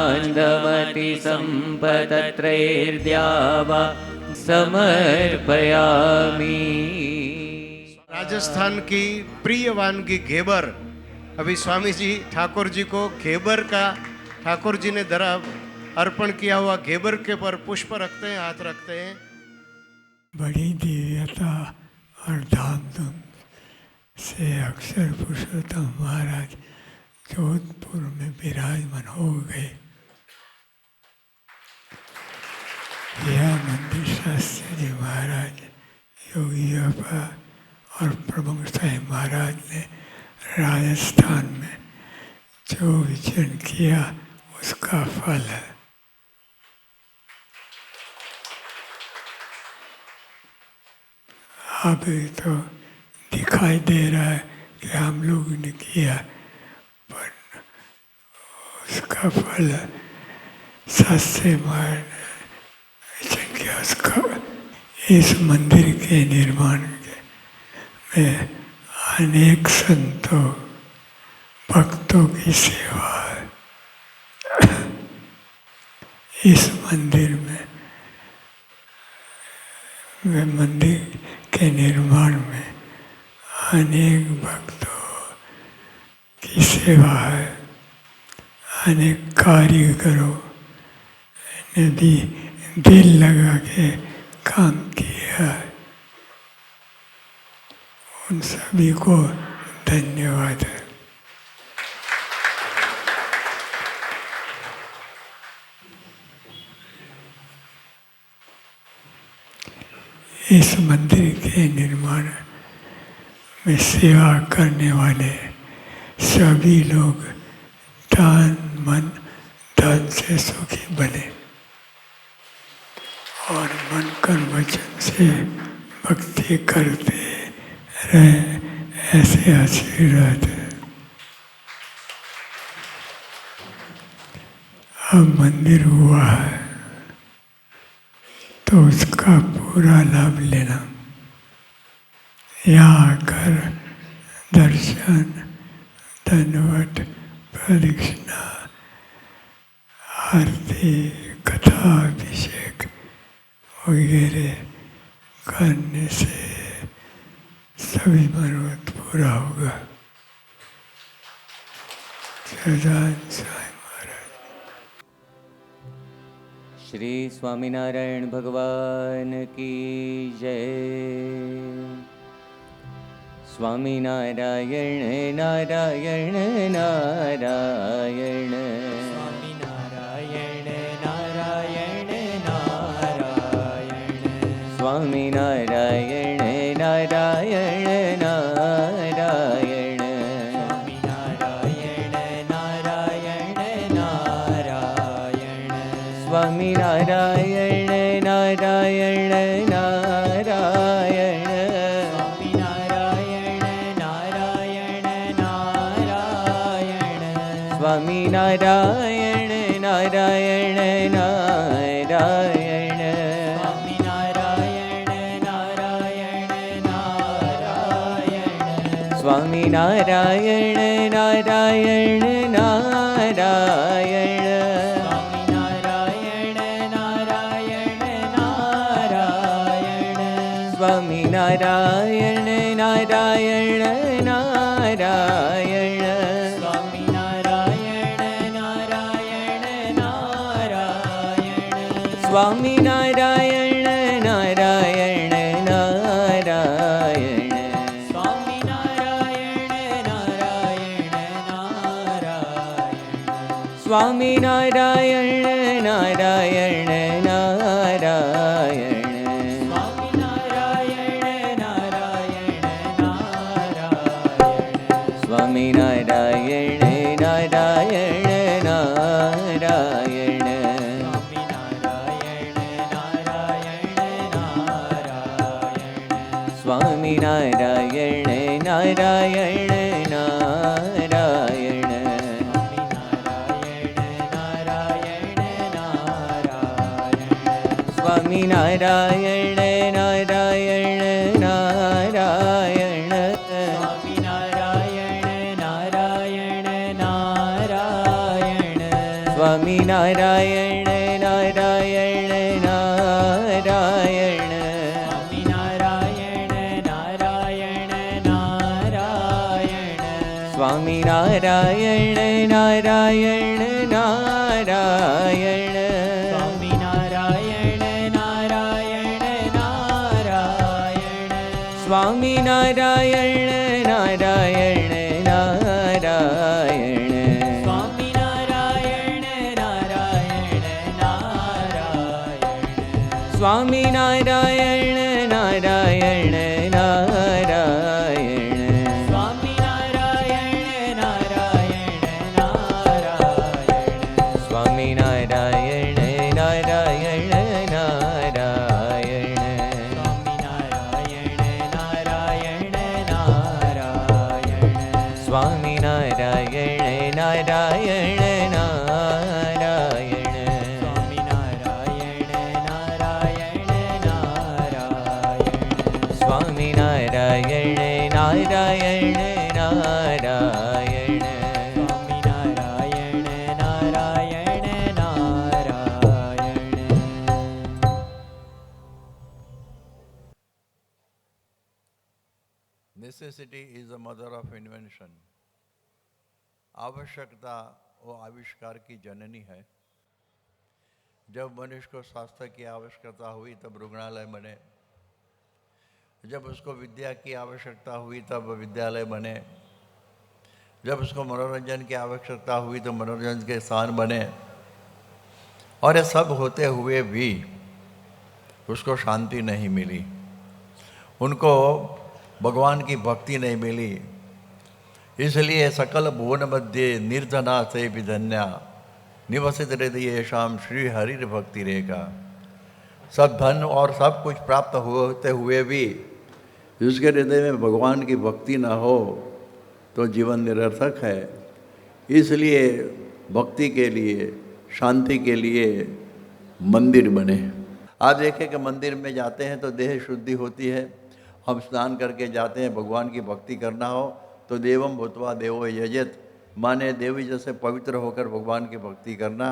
ब्रह्माण्डमति सम्पतत्रैर्द्यावा समर्पयामि। राजस्थान की प्रिय वानगी घेबर। अभी स्वामी जी ठाकुर जी को घेबर का, ठाकुर जी ने धरा अर्पण किया हुआ घेबर के पर पुष्प रखते हैं, हाथ रखते हैं। बड़ी दिव्यता और धामधूम से अक्षर पुरुषोत्तम महाराज जोधपुर में विराजमान हो गए। यह मंदिर शास्त्री जी महाराज, योगी बाबा और प्रमुख साहिब महाराज ने राजस्थान में जो विचरण किया उसका फल है। अभी तो दिखाई दे रहा है कि हम लोग ने किया, पर उसका फल शास्त्री महाराज ने किया उसका। इस मंदिर के निर्माण में अनेक संतों भक्तों की सेवा है। इस मंदिर में मंदिर के निर्माण में अनेक भक्तों की सेवा है। अनेक कारीगरों ने भी दिल लगा के काम किया है। उन सभी को धन्यवाद है। इस मंदिर के निर्माण में सेवा करने वाले सभी लोग तन मन धन से सुखी बने और मन कर्म वचन से भक्ति करते रहे, ऐसे आशीर्वाद है। अब मंदिर हुआ है तो उसका पूरा लाभ लेना। यहाँ आकर दर्शन, दंडवत, प्रदक्षिणा, आरती, कथा, अभिषेक वगैरह करने से सभी मनोरथ पूरा होगा। सदान साईं महाराज। श्री स्वामीनारायण भगवान की जय। Swaminarayan Narayan Narayan, Swaminarayan Narayan Narayan, Swaminarayan Narayan Narayan, Swaminarayan Narayan Narayan, Swaminarayan Narayan Narayan, Swaminarayan Narayan Narayan, Swaminarayan Narayan Narayan, Swaminarayan Narayan Narayan, Swaminarayan Narayan Narayan, Swaminarayan Narayan Narayan, Swaminarayan Narayan Narayan, Swaminarayan Narayan Narayan, Swaminarayan Narayan Narayan, Swaminarayan Narayan Narayan Narayan Swami Narayan Narayan Narayan Swami Narayan Narayan Narayan Swami Narayan Narayan Narayan Swami Narayan Narayan Narayan Swami Narayan Narayan Narayan Swami Narayan Narayan Narayan Swami Narayan Narayan Narayan Swami Narayan Narayan Narayan Swami Narayan Narayan Narayan Swami Narayan Narayan Narayan Swami Narayan Narayan Narayan Necessity is the mother of invention. आवश्यकता वो आविष्कार की जननी है। जब मनुष्य को स्वास्थ्य की आवश्यकता हुई तब रुग्णालय बने, जब उसको विद्या की आवश्यकता हुई तब विद्यालय बने, जब उसको मनोरंजन की आवश्यकता हुई तो मनोरंजन के स्थान बने। और ये सब होते हुए भी उसको शांति नहीं मिली, उनको भगवान की भक्ति नहीं मिली। इसलिए सकल भुवन मध्य निर्धना से विधन्या निवसित हृदय शाम श्री हरि भक्ति रेखा। सब धन और सब कुछ प्राप्त होते हुए भी जिसके हृदय में भगवान की भक्ति ना हो तो जीवन निरर्थक है। इसलिए भक्ति के लिए, शांति के लिए मंदिर बने। आज देखें कि मंदिर में जाते हैं तो देह शुद्धि होती है। हम स्नान करके जाते हैं, भगवान की भक्ति करना हो तो देवम भूतवा देवो यजत, माने देवी जैसे पवित्र होकर भगवान की भक्ति करना।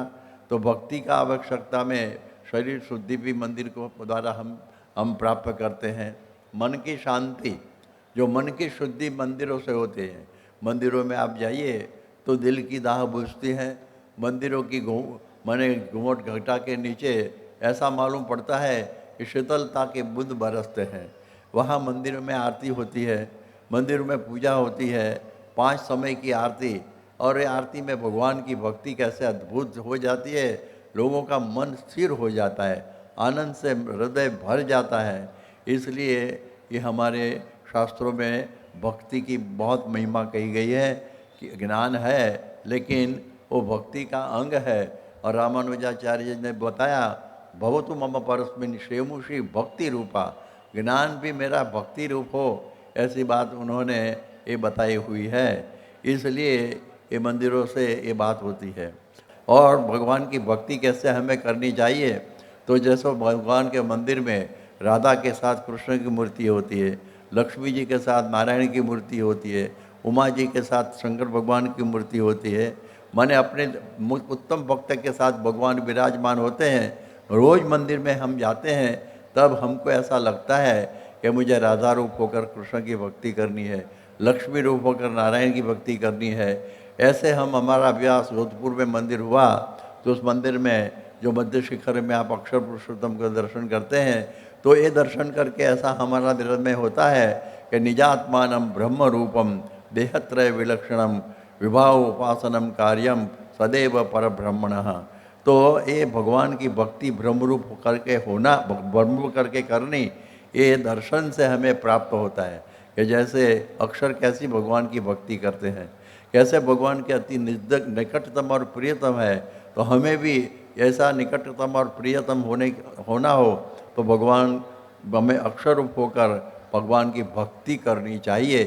तो भक्ति का आवश्यकता में शरीर शुद्धि भी मंदिर को द्वारा हम प्राप्त करते हैं। मन की शांति, जो मन की शुद्धि मंदिरों से होते हैं। मंदिरों में आप जाइए तो दिल की दाह बुझती है। मंदिरों की माने घूमट घटा के नीचे ऐसा मालूम पड़ता है कि शीतलता के बूंद बरसते हैं। वहाँ मंदिरों में आरती होती है, मंदिर में पूजा होती है, 5 समय की आरती। और ये आरती में भगवान की भक्ति कैसे अद्भुत हो जाती है, लोगों का मन स्थिर हो जाता है, आनंद से हृदय भर जाता है। इसलिए ये हमारे शास्त्रों में भक्ति की बहुत महिमा कही गई है कि ज्ञान है लेकिन वो भक्ति का अंग है। और रामानुजाचार्य जी ने बताया भवतु मम परस्मिन् क्षेमुषी भक्ति रूपा, ज्ञान भी मेरा भक्ति रूप हो, ऐसी बात उन्होंने ये बताई हुई है। इसलिए ये मंदिरों से ये बात होती है। और भगवान की भक्ति कैसे हमें करनी चाहिए, तो जैसे भगवान के मंदिर में राधा के साथ कृष्ण की मूर्ति होती है, लक्ष्मी जी के साथ नारायण की मूर्ति होती है, उमा जी के साथ शंकर भगवान की मूर्ति होती है। माने अपने उत्तम भक्त के साथ भगवान विराजमान होते हैं। रोज़ मंदिर में हम जाते हैं तब हमको ऐसा लगता है कि मुझे राधा रूप होकर कृष्ण की भक्ति करनी है, लक्ष्मी रूप होकर नारायण की भक्ति करनी है। ऐसे हमारा अभ्यास जोधपुर में मंदिर हुआ तो उस मंदिर में जो मध्य शिखर में आप अक्षर पुरुषोत्तम का दर्शन करते हैं, तो ये दर्शन करके ऐसा हमारा दिल में होता है कि निजात्मानम ब्रह्म रूपम देहत्रय विलक्षणम विभाव उपासनम कार्यम सदैव पर ब्रह्मणः। तो ये भगवान की भक्ति ब्रह्मरूप करके होना, ब्रह्म करके करनी, ये दर्शन से हमें प्राप्त होता है कि जैसे अक्षर कैसी भगवान की भक्ति करते हैं, कैसे भगवान के अति निकटतम और प्रियतम है। तो हमें भी ऐसा निकटतम और प्रियतम होना हो तो भगवान हमें अक्षर रूप होकर भगवान की भक्ति करनी चाहिए।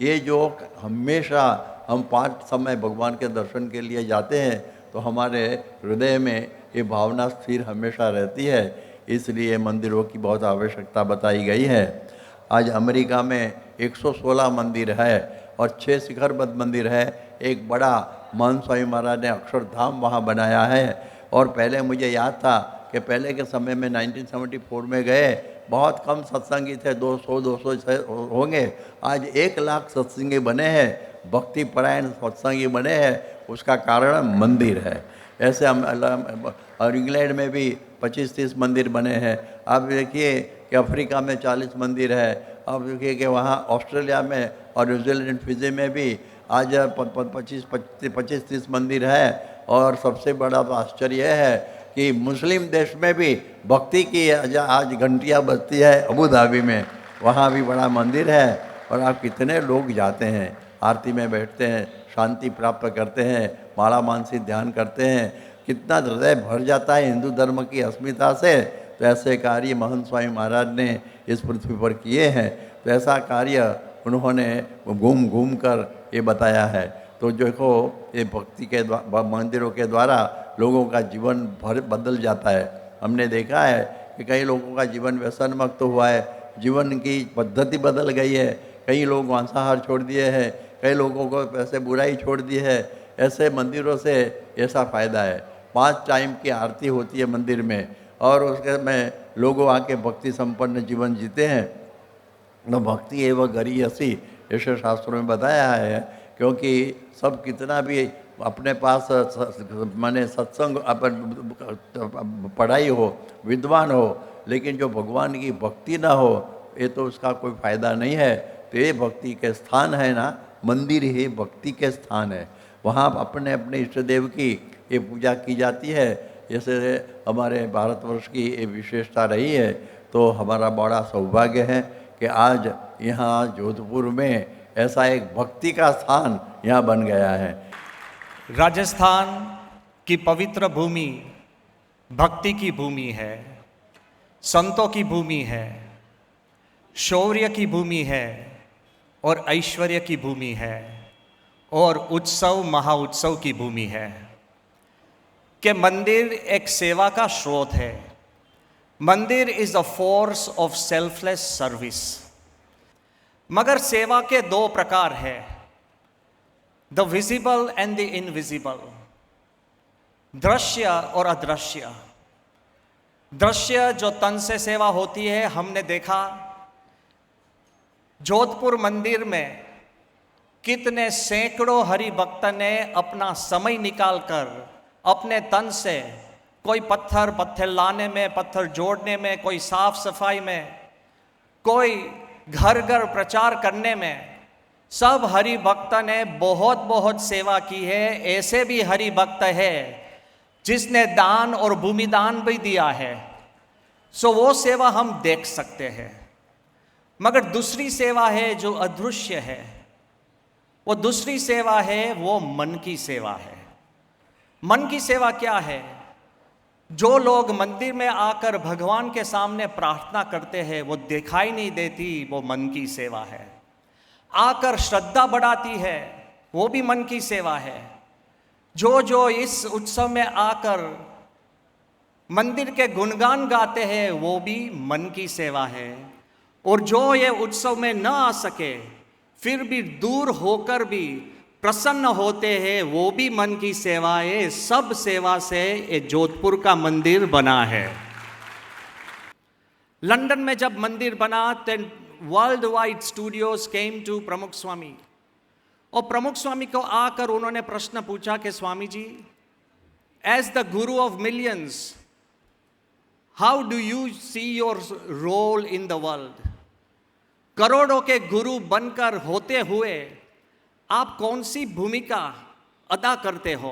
ये जो हमेशा हम 5 समय भगवान के दर्शन के लिए जाते हैं तो हमारे हृदय में ये भावना स्थिर हमेशा रहती है। इसलिए मंदिरों की बहुत आवश्यकता बताई गई है। आज अमेरिका में 116 मंदिर है और 6 शिखरबद्ध मंदिर है। एक बड़ा महान स्वामी महाराज ने अक्षरधाम वहाँ बनाया है। और पहले मुझे याद था कि पहले के समय में 1974 में गए, बहुत कम सत्संगी थे, 200 होंगे। आज 1 लाख सत्संगी बने हैं, भक्ति परायण सत्संगी बने हैं। उसका कारण मंदिर है। ऐसे हम और इंग्लैंड में भी 25-30 मंदिर बने हैं। आप देखिए कि अफ्रीका में 40 मंदिर है। अब देखिए कि वहाँ ऑस्ट्रेलिया में और न्यूजीलैंड फिजी में भी आज 25-30 मंदिर है। और सबसे बड़ा तो आश्चर्य है कि मुस्लिम देश में भी भक्ति की आज घंटियाँ बजती है। अबू धाबी में वहाँ भी बड़ा मंदिर है। और आप कितने लोग जाते हैं, आरती में बैठते हैं, शांति प्राप्त करते हैं, माला मानसी ध्यान करते हैं, कितना हृदय भर जाता है हिंदू धर्म की अस्मिता से। तो ऐसे कार्य महंत स्वामी महाराज ने इस पृथ्वी पर किए हैं। तो ऐसा कार्य उन्होंने घूम घूम कर ये बताया है। तो देखो, ये भक्ति के मंदिरों के द्वारा लोगों का जीवन भर बदल जाता है। हमने देखा है कि कई लोगों का जीवन व्यसन मुक्त हुआ है, जीवन की पद्धति बदल गई है। कई लोग मांसाहार छोड़ दिए हैं, कई लोगों को ऐसे बुराई छोड़ दी है। ऐसे मंदिरों से ऐसा फ़ायदा है। 5 टाइम की आरती होती है मंदिर में, और उसके में लोगों आके भक्ति संपन्न जीवन जीते हैं। तो भक्ति एवं गरीयसी ऐसे शास्त्रों में बताया है। क्योंकि सब कितना भी अपने पास माने सत्संग पढ़ाई हो, विद्वान हो, लेकिन जो भगवान की भक्ति ना हो, ये तो उसका कोई फायदा नहीं है। तो ये भक्ति के स्थान है ना, मंदिर ही भक्ति के स्थान है। वहाँ अपने अपने इष्ट देव की ये पूजा की जाती है। जैसे हमारे भारतवर्ष की ये विशेषता रही है। तो हमारा बड़ा सौभाग्य है कि आज यहाँ जोधपुर में ऐसा एक भक्ति का स्थान यहाँ बन गया है। राजस्थान की पवित्र भूमि भक्ति की भूमि है, संतों की भूमि है, शौर्य की भूमि है और ऐश्वर्य की भूमि है, और उत्सव महाउत्सव की भूमि है। कि मंदिर एक सेवा का स्रोत है। मंदिर is the force of selfless service. मगर सेवा के 2 प्रकार है, the visible and the invisible, दृश्य और अदृश्य। दृश्य जो तन से सेवा होती है, हमने देखा जोधपुर मंदिर में कितने सैकड़ों हरि भक्त ने अपना समय निकालकर अपने तन से, कोई पत्थर लाने में, पत्थर जोड़ने में, कोई साफ सफाई में, कोई घर घर प्रचार करने में, सब हरि भक्त ने बहुत बहुत सेवा की है। ऐसे भी हरि भक्त है जिसने दान और भूमि दान भी दिया है। सो वो सेवा हम देख सकते हैं। मगर दूसरी सेवा है जो अदृश्य है। वो दूसरी सेवा है, वो मन की सेवा है। मन की सेवा क्या है? जो लोग मंदिर में आकर भगवान के सामने प्रार्थना करते हैं, वो दिखाई नहीं देती, वो मन की सेवा है। आकर श्रद्धा बढ़ाती है, वो भी मन की सेवा है। जो इस उत्सव में आकर मंदिर के गुणगान गाते हैं, वो भी मन की सेवा है। और जो ये उत्सव में न आ सके, फिर भी दूर होकर भी प्रसन्न होते हैं, वो भी मन की सेवा है। सब सेवा से ये जोधपुर का मंदिर बना है। लंदन में जब मंदिर बना, तो world wide studios came to Pramukh Swami, और प्रमुख स्वामी को आकर उन्होंने प्रश्न पूछा कि Swami ji, as the guru of millions, how do you see your role in the world? करोड़ों के गुरु बनकर होते हुए आप कौन सी भूमिका अदा करते हो?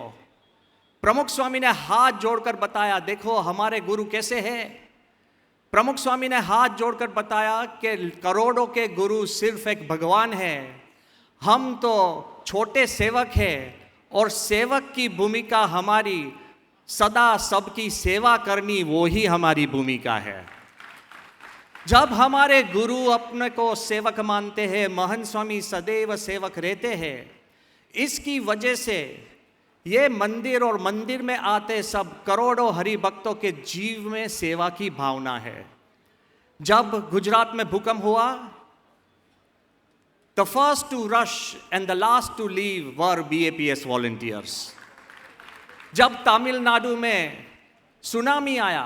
प्रमुख स्वामी ने हाथ जोड़कर बताया, देखो हमारे गुरु कैसे हैं। प्रमुख स्वामी ने हाथ जोड़कर बताया कि करोड़ों के गुरु सिर्फ एक भगवान है, हम तो छोटे सेवक हैं, और सेवक की भूमिका हमारी सदा सबकी सेवा करनी, वो ही हमारी भूमिका है। जब हमारे गुरु अपने को सेवक मानते हैं, महंत स्वामी सदैव सेवक रहते हैं। इसकी वजह से ये मंदिर और मंदिर में आते सब करोड़ों हरि भक्तों के जीव में सेवा की भावना है। जब गुजरात में भूकंप हुआ, the first to rush and the last to leave were BAPS volunteers. जब तमिलनाडु में सुनामी आया,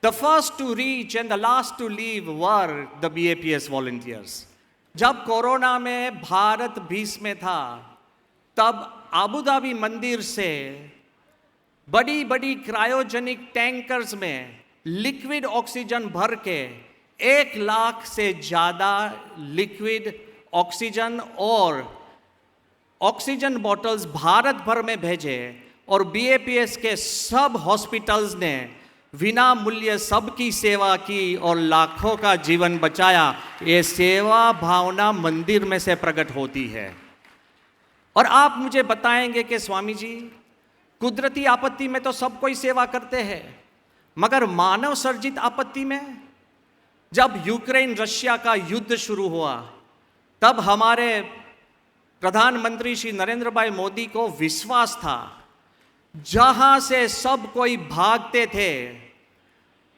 the first to reach and the last to leave were the BAPS volunteers. जब कोरोना में भारत भीष में था, तब आबू धाबी मंदिर से बड़ी बड़ी क्रायोजेनिक टैंकर्स में लिक्विड ऑक्सीजन भर के 1 लाख से ज़्यादा लिक्विड ऑक्सीजन और ऑक्सीजन बॉटल्स भारत भर में भेजे, और BAPS के सब हॉस्पिटल्स ने बिना मूल्य सबकी सेवा की और लाखों का जीवन बचाया। ये सेवा भावना मंदिर में से प्रकट होती है। और आप मुझे बताएंगे कि स्वामी जी, कुदरती आपत्ति में तो सब कोई सेवा करते हैं, मगर मानव सर्जित आपत्ति में, जब यूक्रेन रशिया का युद्ध शुरू हुआ, तब हमारे प्रधानमंत्री श्री नरेंद्र भाई मोदी को विश्वास था, जहां से सब कोई भागते थे,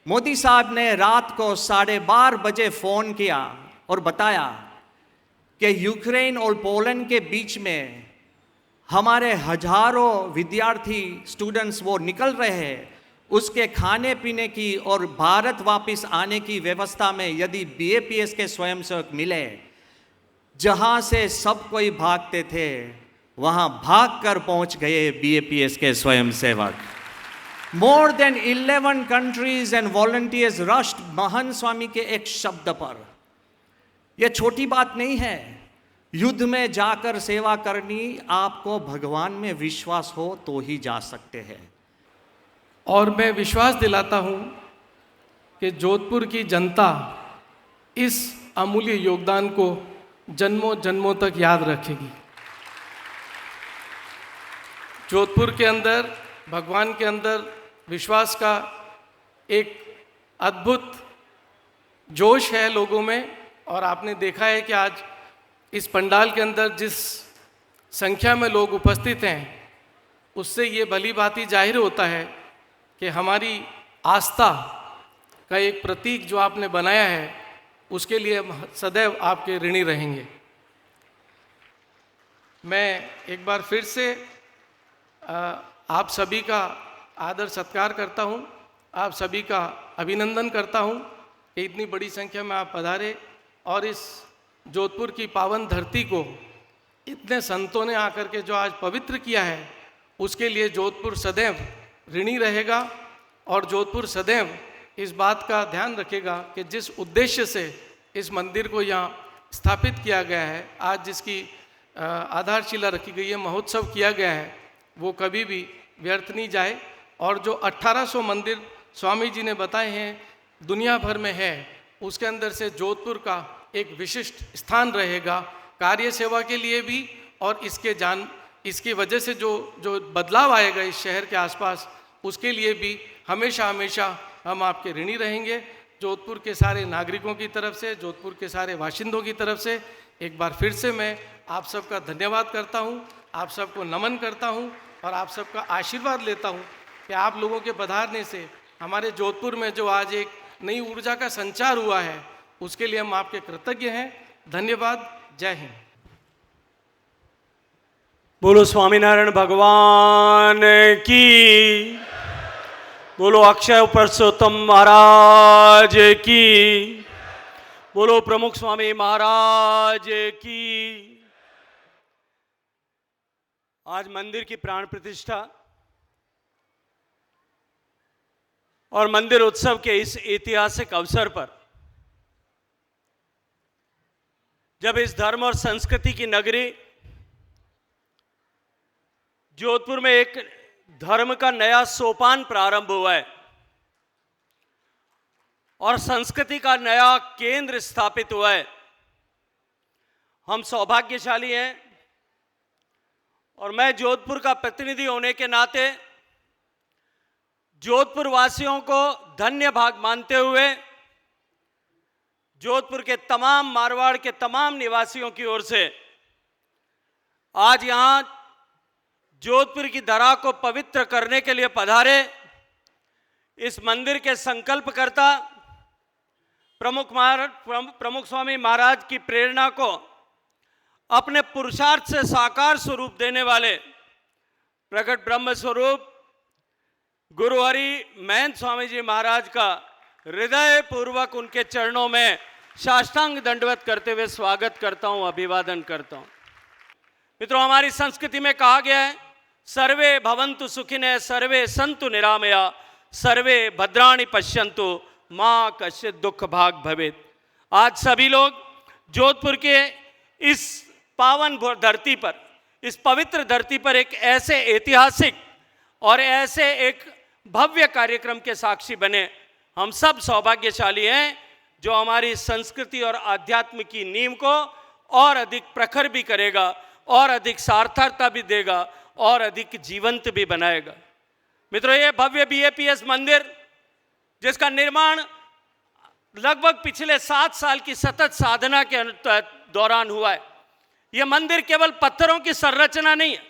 मोदी साहब ने रात को 12:30 बजे फोन किया और बताया कि यूक्रेन और पोलैंड के बीच में हमारे हजारों विद्यार्थी स्टूडेंट्स वो निकल रहे हैं, उसके खाने पीने की और भारत वापस आने की व्यवस्था में यदि BAPS के स्वयंसेवक मिले, जहां से सब कोई भागते थे वहां भागकर पहुंच गए BAPS के स्वयंसेवक। More than 11 countries and volunteers rushed महंत स्वामी के एक शब्द पर। यह छोटी बात नहीं है। युद्ध में जाकर सेवा करनी, आपको भगवान में विश्वास हो तो ही जा सकते हैं। और मैं विश्वास दिलाता हूं कि जोधपुर की जनता इस अमूल्य योगदान को जन्मों जन्मों तक याद रखेगी। जोधपुर के अंदर, भगवान के अंदर विश्वास का एक अद्भुत जोश है लोगों में। और आपने देखा है कि आज इस पंडाल के अंदर जिस संख्या में लोग उपस्थित हैं, उससे ये भली भांति जाहिर होता है कि हमारी आस्था का एक प्रतीक जो आपने बनाया है, उसके लिए हम सदैव आपके ऋणी रहेंगे। मैं एक बार फिर से आप सभी का आदर सत्कार करता हूं, आप सभी का अभिनंदन करता हूं कि इतनी बड़ी संख्या में आप पधारे और इस जोधपुर की पावन धरती को इतने संतों ने आकर के जो आज पवित्र किया है, उसके लिए जोधपुर सदैव ऋणी रहेगा। और जोधपुर सदैव इस बात का ध्यान रखेगा कि जिस उद्देश्य से इस मंदिर को यहाँ स्थापित किया गया है, आज जिसकी आधारशिला रखी गई है, महोत्सव किया गया है, वो कभी भी व्यर्थ नहीं जाए। और जो 1800 मंदिर स्वामी जी ने बताए हैं दुनिया भर में है, उसके अंदर से जोधपुर का एक विशिष्ट स्थान रहेगा कार्य सेवा के लिए भी। और इसकी वजह से जो बदलाव आएगा इस शहर के आसपास, उसके लिए भी हमेशा हमेशा हम आपके ऋणी रहेंगे। जोधपुर के सारे नागरिकों की तरफ से, जोधपुर के सारे बाशिंदों की तरफ से एक बार फिर से मैं आप सबका धन्यवाद करता हूं, आप सबको नमन करता हूं और आप सबका आशीर्वाद लेता हूं कि आप लोगों के पधारने से हमारे जोधपुर में जो आज एक नई ऊर्जा का संचार हुआ है, उसके लिए हम आपके कृतज्ञ हैं। धन्यवाद। जय हिंद। बोलो स्वामीनारायण भगवान की, बोलो अक्षय पुरुषोत्तम महाराज की, बोलो प्रमुख स्वामी महाराज की। आज मंदिर की प्राण प्रतिष्ठा और मंदिर उत्सव के इस ऐतिहासिक अवसर पर, जब इस धर्म और संस्कृति की नगरी जोधपुर में एक धर्म का नया सोपान प्रारंभ हुआ है और संस्कृति का नया केंद्र स्थापित हुआ है, हम सौभाग्यशाली हैं। और मैं जोधपुर का प्रतिनिधि होने के नाते जोधपुर वासियों को धन्य भाग मानते हुए जोधपुर के तमाम मारवाड़ के तमाम निवासियों की ओर से आज यहां जोधपुर की धरा को पवित्र करने के लिए पधारे इस मंदिर के संकल्पकर्ता प्रमुख स्वामी महाराज की प्रेरणा को अपने पुरुषार्थ से साकार स्वरूप देने वाले प्रकट ब्रह्म स्वरूप गुरु हरि महंत स्वामी जी महाराज का हृदय पूर्वक उनके चरणों में साष्टांग दंडवत करते हुए स्वागत करता हूं, अभिवादन करता हूं। मित्रों, हमारी संस्कृति में कहा गया है, सर्वे भवन्तु सुखिनः, सर्वे सन्तु निरामया, सर्वे भद्राणि पश्यन्तु, मां कश्चित् दुख भाग भवेत्। आज सभी लोग जोधपुर के इस पावन धरती पर, इस पवित्र धरती पर एक ऐसे ऐतिहासिक और ऐसे एक भव्य कार्यक्रम के साक्षी बने। हम सब सौभाग्यशाली हैं जो हमारी संस्कृति और आध्यात्म की नींव को और अधिक प्रखर भी करेगा, और अधिक सार्थकता भी देगा, और अधिक जीवंत भी बनाएगा। मित्रों, ये भव्य BAPS मंदिर, जिसका निर्माण लगभग पिछले 7 साल की सतत साधना के दौरान हुआ है, यह मंदिर केवल पत्थरों की संरचना नहीं है।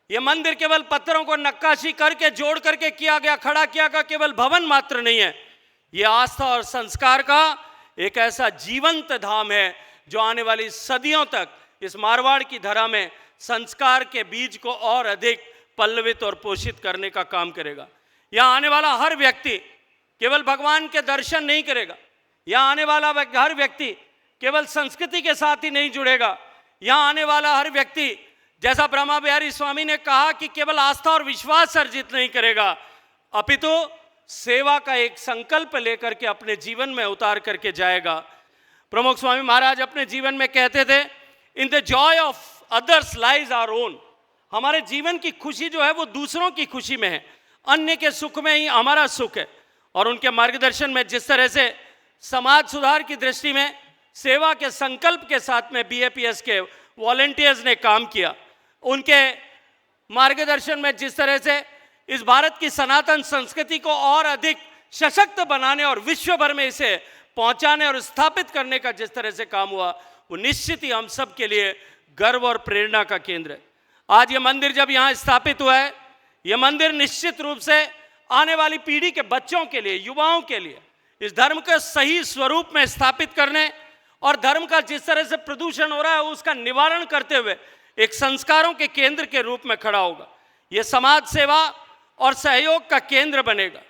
यह मंदिर केवल पत्थरों को नक्काशी करके जोड़ करके किया गया, खड़ा किया गया केवल भवन मात्र नहीं है। यह आस्था और संस्कार का एक ऐसा जीवंत धाम है जो आने वाली सदियों तक इस मारवाड़ की धरा में संस्कार के बीज को और अधिक पल्लवित और पोषित करने का काम करेगा। यहाँ आने वाला हर व्यक्ति केवल भगवान के दर्शन नहीं करेगा, यहाँ आने वाला हर व्यक्ति केवल संस्कृति के साथ ही नहीं जुड़ेगा। यहाँ आने वाला हर व्यक्ति, जैसा ब्रह्मा बिहारी स्वामी ने कहा, कि केवल आस्था और विश्वास अर्जित नहीं करेगा, अपितु सेवा का एक संकल्प लेकर के अपने जीवन में उतार करके जाएगा। प्रमुख स्वामी महाराज अपने जीवन में कहते थे, in the joy of others lies our own. हमारे जीवन की खुशी जो है वो दूसरों की खुशी में है, अन्य के सुख में ही हमारा सुख है। और उनके मार्गदर्शन में जिस तरह से समाज सुधार की दृष्टि में सेवा के संकल्प के साथ में BAPS के वॉलंटियर्स ने काम किया, उनके मार्गदर्शन में जिस तरह से इस भारत की सनातन संस्कृति को और अधिक सशक्त बनाने और विश्व भर में इसे पहुंचाने और स्थापित करने का जिस तरह से काम हुआ, वो निश्चित ही हम सब के लिए गर्व और प्रेरणा का केंद्र है। आज ये मंदिर जब यहाँ स्थापित हुआ है, ये मंदिर निश्चित रूप से आने वाली पीढ़ी के बच्चों के लिए, युवाओं के लिए इस धर्म के सही स्वरूप में स्थापित करने और धर्म का जिस तरह से प्रदूषण हो रहा है उसका निवारण करते हुए एक संस्कारों के केंद्र के रूप में खड़ा होगा। ये समाज सेवा और सहयोग का केंद्र बनेगा।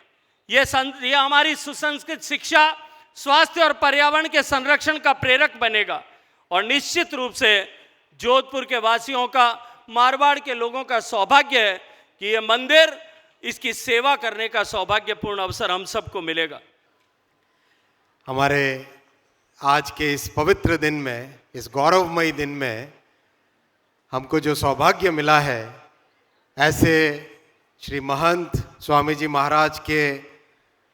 ये हमारी सुसंस्कृत शिक्षा, स्वास्थ्य और पर्यावरण के संरक्षण का प्रेरक बनेगा। और निश्चित रूप से जोधपुर के वासियों का, मारवाड़ के लोगों का सौभाग्य है कि ये मंदिर, इसकी सेवा करने का सौभाग्यपूर्ण अवसर हम सबको मिलेगा। हमारे आज के इस पवित्र दिन में, इस गौरवमयी दिन में हमको जो सौभाग्य मिला है, ऐसे श्री महंत स्वामी जी महाराज के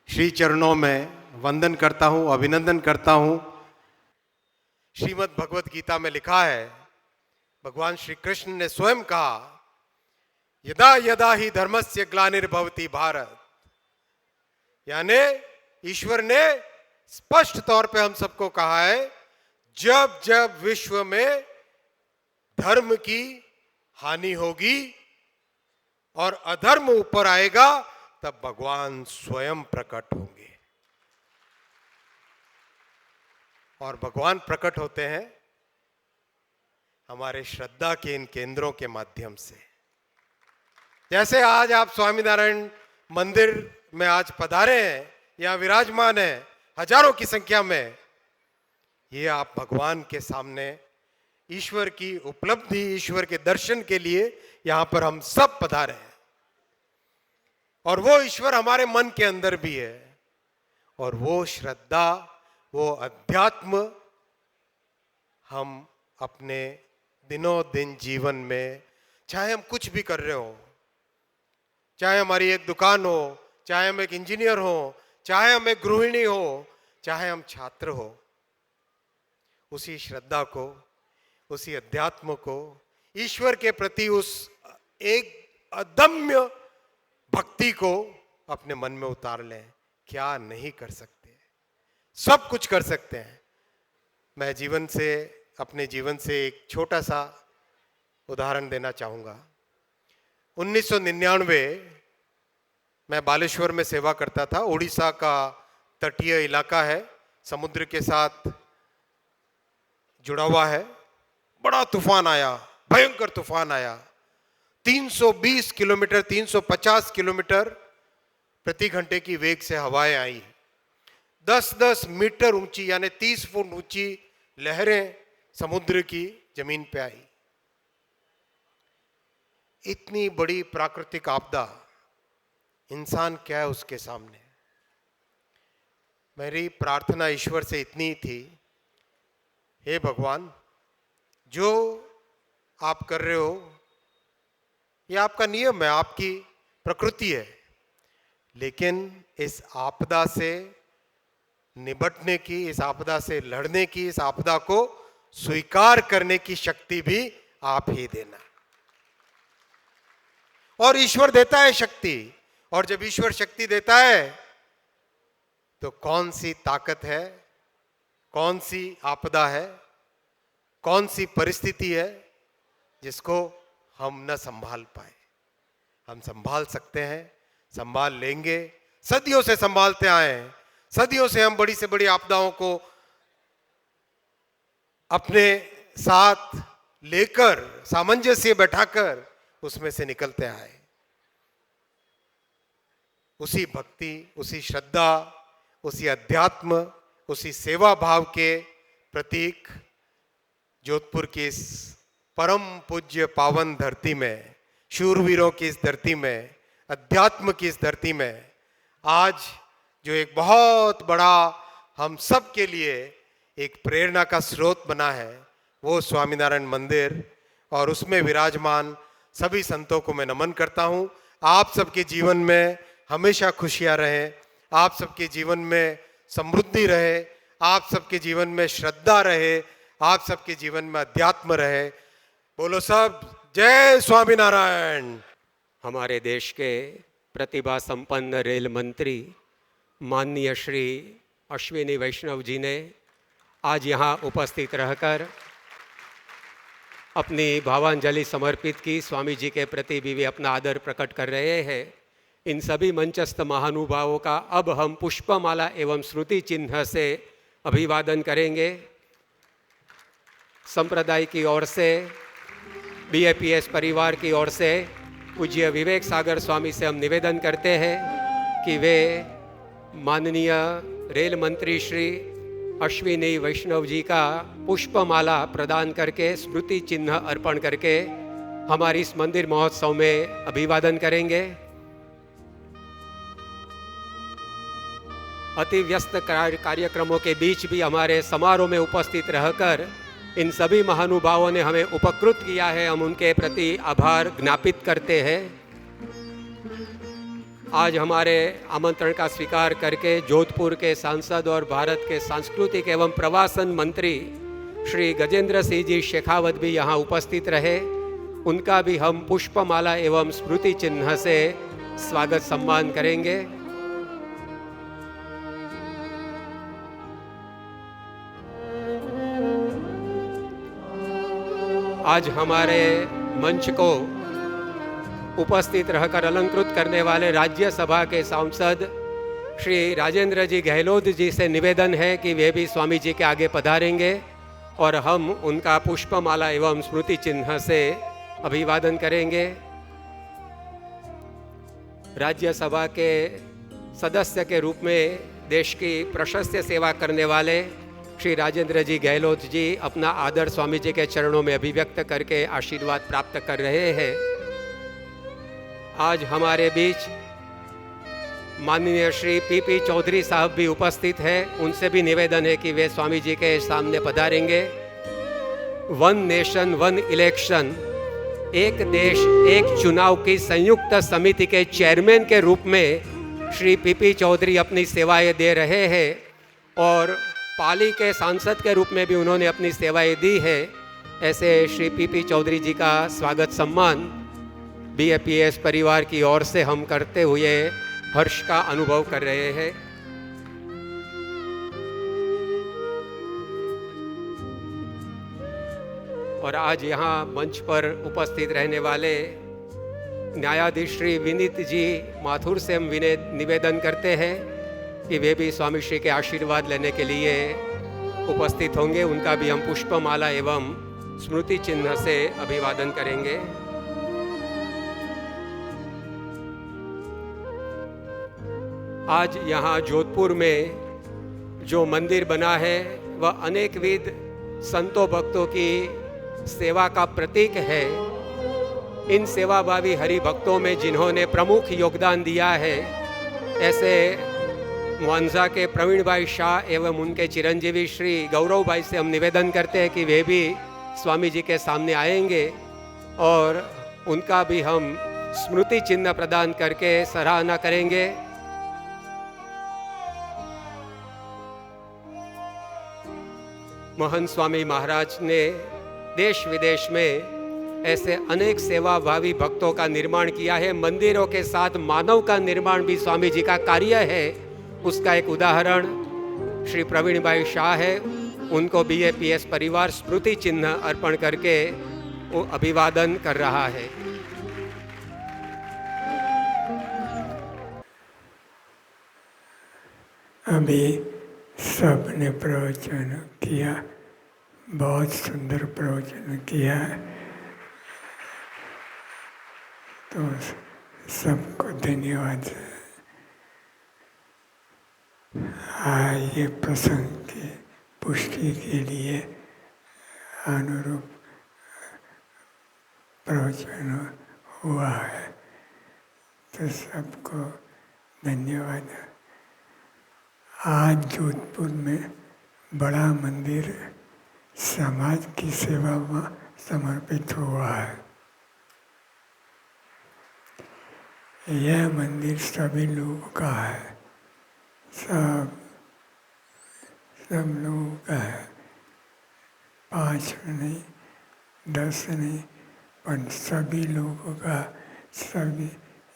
श्री चरणों में वंदन करता हूँ, अभिनंदन करता हूँ। श्रीमद् भगवत गीता में लिखा है, भगवान श्री कृष्ण ने स्वयं कहा, यदा यदा ही धर्मस्य ग्लानिर्भवति भारत, यानी ईश्वर ने स्पष्ट तौर पे हम सबको कहा है, जब जब विश्व में धर्म की हानि होगी और अधर्म ऊपर आएगा, तब भगवान स्वयं प्रकट होंगे। और भगवान प्रकट होते हैं हमारे श्रद्धा के इन केंद्रों के माध्यम से। जैसे आज आप स्वामीनारायण मंदिर में आज पधारे हैं, यहाँ विराजमान हैं हजारों की संख्या में, ये आप भगवान के सामने ईश्वर की उपलब्धि, ईश्वर के दर्शन के लिए यहाँ पर हम सब पधारे हैं। और वो ईश्वर हमारे मन के अंदर भी है, और वो श्रद्धा, वो अध्यात्म हम अपने दिनों दिन जीवन में, चाहे हम कुछ भी कर रहे हो, चाहे हमारी एक दुकान हो, चाहे हम एक इंजीनियर हो, चाहे हम एक गृहिणी हो, चाहे हम छात्र हो, उसी श्रद्धा को, उसी अध्यात्म को, ईश्वर के प्रति उस एक अदम्य भक्ति को अपने मन में उतार लें। क्या नहीं कर सकते? सब कुछ कर सकते हैं। मैं अपने जीवन से एक छोटा सा उदाहरण देना चाहूँगा। 1999 मैं बालेश्वर में सेवा करता था। उड़ीसा का तटीय इलाका है, समुद्र के साथ जुड़ा हुआ है। बड़ा तूफान आया, भयंकर तूफान आया। 320 किलोमीटर, 350 किलोमीटर प्रति घंटे की वेग से हवाएं आई, 10-10 मीटर ऊंची यानी 30 फुट ऊंची लहरें समुद्र की जमीन पे आई। इतनी बड़ी प्राकृतिक आपदा, इंसान क्या है उसके सामने। मेरी प्रार्थना ईश्वर से इतनी थी, हे भगवान, जो आप कर रहे हो ये आपका नियम है, आपकी प्रकृति है, लेकिन इस आपदा से निपटने की, इस आपदा से लड़ने की, इस आपदा को स्वीकार करने की शक्ति भी आप ही देना। और ईश्वर देता है शक्ति, और जब ईश्वर शक्ति देता है तो कौन सी ताकत है, कौन सी आपदा है, कौन सी परिस्थिति है जिसको हम न संभाल पाए। हम संभाल सकते हैं, संभाल लेंगे, सदियों से संभालते आए हैं, सदियों से हम बड़ी से बड़ी आपदाओं को अपने साथ लेकर, सामंजस्य बैठाकर उसमें से निकलते आए। उसी भक्ति, उसी श्रद्धा, उसी अध्यात्म, उसी सेवा भाव के प्रतीक जोधपुर की इस परम पूज्य पावन धरती में, शूरवीरों की इस धरती में, अध्यात्म की इस धरती में आज जो एक बहुत बड़ा हम सब के लिए एक प्रेरणा का स्रोत बना है, वो स्वामीनारायण मंदिर, और उसमें विराजमान सभी संतों को मैं नमन करता हूँ। आप सबके जीवन में हमेशा खुशियाँ रहें, आप सबके जीवन में समृद्धि रहे, आप सबके जीवन में श्रद्धा रहे, आप सबके जीवन में अध्यात्म रहे। बोलो सब जय स्वामीनारायण। हमारे देश के प्रतिभा संपन्न रेल मंत्री माननीय श्री अश्विनी वैष्णव जी ने आज यहाँ उपस्थित रहकर अपनी भावांजलि समर्पित की, स्वामी जी के प्रति भी वे अपना आदर प्रकट कर रहे हैं। इन सभी मंचस्थ महानुभावों का अब हम पुष्पमाला एवं स्मृति चिन्ह से अभिवादन करेंगे। संप्रदाय की ओर से, BAPS परिवार की ओर से पूज्य विवेक सागर स्वामी से हम निवेदन करते हैं कि वे माननीय रेल मंत्री श्री अश्विनी वैष्णव जी का पुष्पमाला प्रदान करके, स्मृति चिन्ह अर्पण करके हमारी इस मंदिर महोत्सव में अभिवादन करेंगे। अति व्यस्त कार्यक्रमों के बीच भी हमारे समारोह में उपस्थित रहकर इन सभी महानुभावों ने हमें उपकृत किया है, हम उनके प्रति आभार ज्ञापित करते हैं। आज हमारे आमंत्रण का स्वीकार करके जोधपुर के सांसद और भारत के सांस्कृतिक एवं प्रवासन मंत्री श्री गजेंद्र सिंह जी शेखावत भी यहाँ उपस्थित रहे। उनका भी हम पुष्पमाला एवं स्मृति चिन्ह से स्वागत सम्मान करेंगे। आज हमारे मंच को उपस्थित रहकर अलंकृत करने वाले राज्यसभा के सांसद श्री राजेंद्र जी गहलोत जी से निवेदन है कि वे भी स्वामी जी के आगे पधारेंगे और हम उनका पुष्पमाला एवं स्मृति चिन्ह से अभिवादन करेंगे। राज्यसभा के सदस्य के रूप में देश की प्रशस्त सेवा करने वाले श्री राजेंद्र जी गहलोत जी अपना आदर स्वामी जी के चरणों में अभिव्यक्त करके आशीर्वाद प्राप्त कर रहे हैं। आज हमारे बीच माननीय श्री PP चौधरी साहब भी उपस्थित हैं। उनसे भी निवेदन है कि वे स्वामी जी के सामने पधारेंगे। वन नेशन वन इलेक्शन, एक देश एक चुनाव की संयुक्त समिति के चेयरमैन के रूप में श्री PP चौधरी अपनी सेवाएं दे रहे हैं और पाली के सांसद के रूप में भी उन्होंने अपनी सेवाएं दी है। ऐसे श्री PP चौधरी जी का स्वागत सम्मान BAPS परिवार की ओर से हम करते हुए हर्ष का अनुभव कर रहे हैं। और आज यहाँ मंच पर उपस्थित रहने वाले न्यायाधीश श्री विनीत जी माथुर से हम निवेदन करते हैं कि वे भी स्वामी श्री के आशीर्वाद लेने के लिए उपस्थित होंगे। उनका भी हम पुष्पमाला एवं स्मृति चिन्ह से अभिवादन करेंगे। आज यहाँ जोधपुर में जो मंदिर बना है वह अनेकविध संतों भक्तों की सेवा का प्रतीक है। इन सेवाभावी हरि भक्तों में जिन्होंने प्रमुख योगदान दिया है, ऐसे मुआंजा के प्रवीण भाई शाह एवं उनके चिरंजीवी श्री गौरव भाई से हम निवेदन करते हैं कि वे भी स्वामी जी के सामने आएंगे और उनका भी हम स्मृति चिन्ह प्रदान करके सराहना करेंगे। मोहन स्वामी महाराज ने देश विदेश में ऐसे अनेक सेवाभावी भक्तों का निर्माण किया है। मंदिरों के साथ मानव का निर्माण भी स्वामी जी का कार्य है। उसका एक उदाहरण श्री प्रवीण भाई शाह है। उनको BAPS परिवार स्मृति चिन्ह अर्पण करके वो अभिवादन कर रहा है। अभी सबने प्रवचन किया, बहुत सुंदर प्रवचन किया, तो सबको धन्यवाद। ये प्रसंग की पुष्टि के लिए अनुरूप प्रवचन हुआ है, तो सबको धन्यवाद। आज जोधपुर में बड़ा मंदिर समाज की सेवा में समर्पित हुआ है। यह मंदिर सभी लोगों का है, सब लोगों का है। 5 नहीं, 10 नहीं, पर सभी लोगों का सभी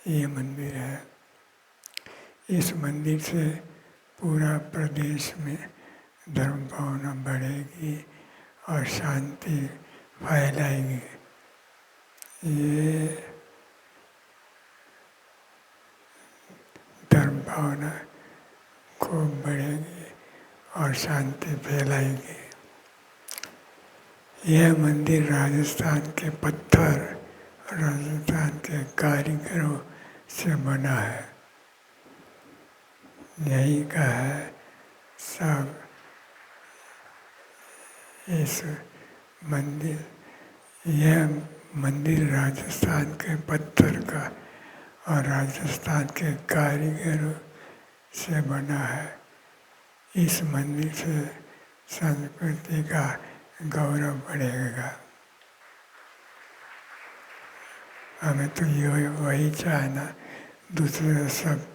ये मंदिर है। इस मंदिर से पूरा प्रदेश में धर्म भावना बढ़ेगी और शांति फैलाएगी। ये धर्म भावना खूब बढ़ेगी और शांति फैलाएगी। यह मंदिर राजस्थान के पत्थर, राजस्थान के कारीगरों से बना है। यही का है सब। इस मंदिर, यह मंदिर राजस्थान के पत्थर का और राजस्थान के कारीगरों से बना है। इस मंदिर से संस्कृति का गौरव बढ़ेगा। हमें तो ये वही चाहना, दूसरे सब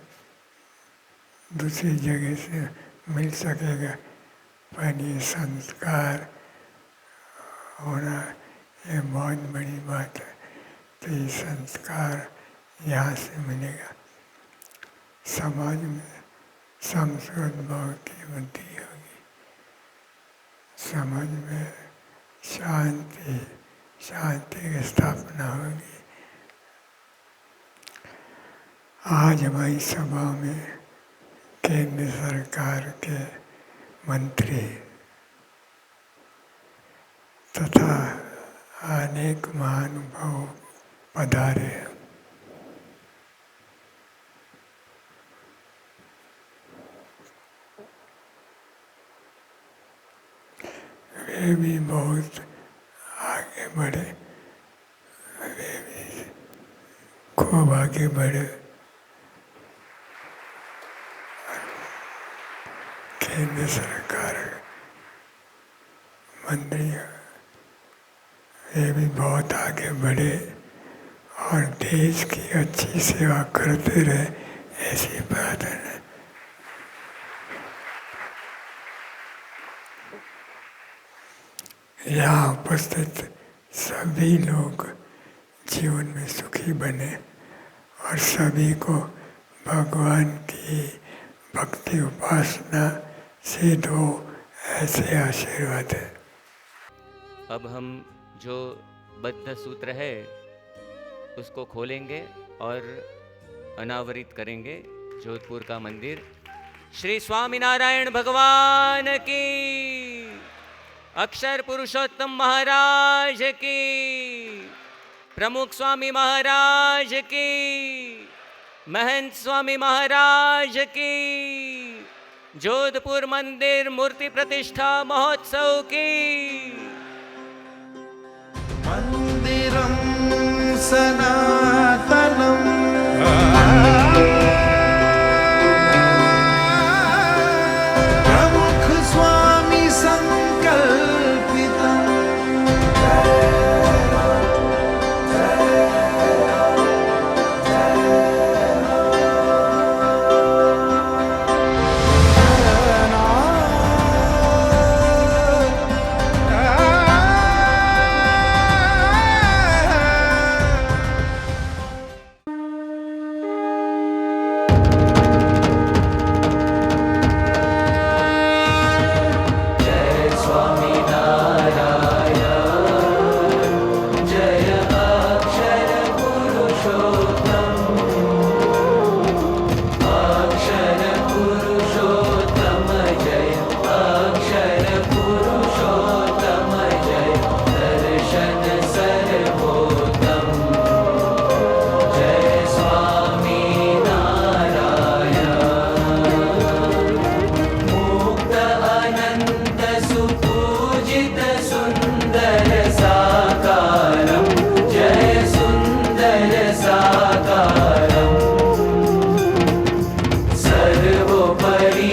दूसरी जगह से मिल सकेगा, पर ये संस्कार होना ये बहुत बड़ी बात है। तो ये संस्कार यहाँ से मिलेगा। समाज में संस्कृत भाव की वृद्धि होगी, समाज में शांति की स्थापना होगी। आज हमारी सभा में केंद्र सरकार के मंत्री तथा अनेक महानुभाव पधारे। वे भी बहुत आगे बढ़े, वे भी खूब आगे बढ़े। केंद्र सरकार मंत्री ये भी बहुत आगे बढ़े और देश की अच्छी सेवा करते रहे, ऐसी प्रार्थना है। यहाँ उपस्थित सभी लोग जीवन में सुखी बने और सभी को भगवान की भक्ति उपासना सिद्ध हो, ऐसे आशीर्वाद है। अब हम जो बद्ध सूत्र है उसको खोलेंगे और अनावरित करेंगे जोधपुर का मंदिर। श्री स्वामीनारायण भगवान की, अक्षर पुरुषोत्तम महाराज की, प्रमुख स्वामी महाराज की, महंत स्वामी महाराज की, जोधपुर मंदिर मूर्ति प्रतिष्ठा महोत्सव की। मंदिरम सनातनम प्रमुख स्वामी संकल्पितम। सर्वोपरि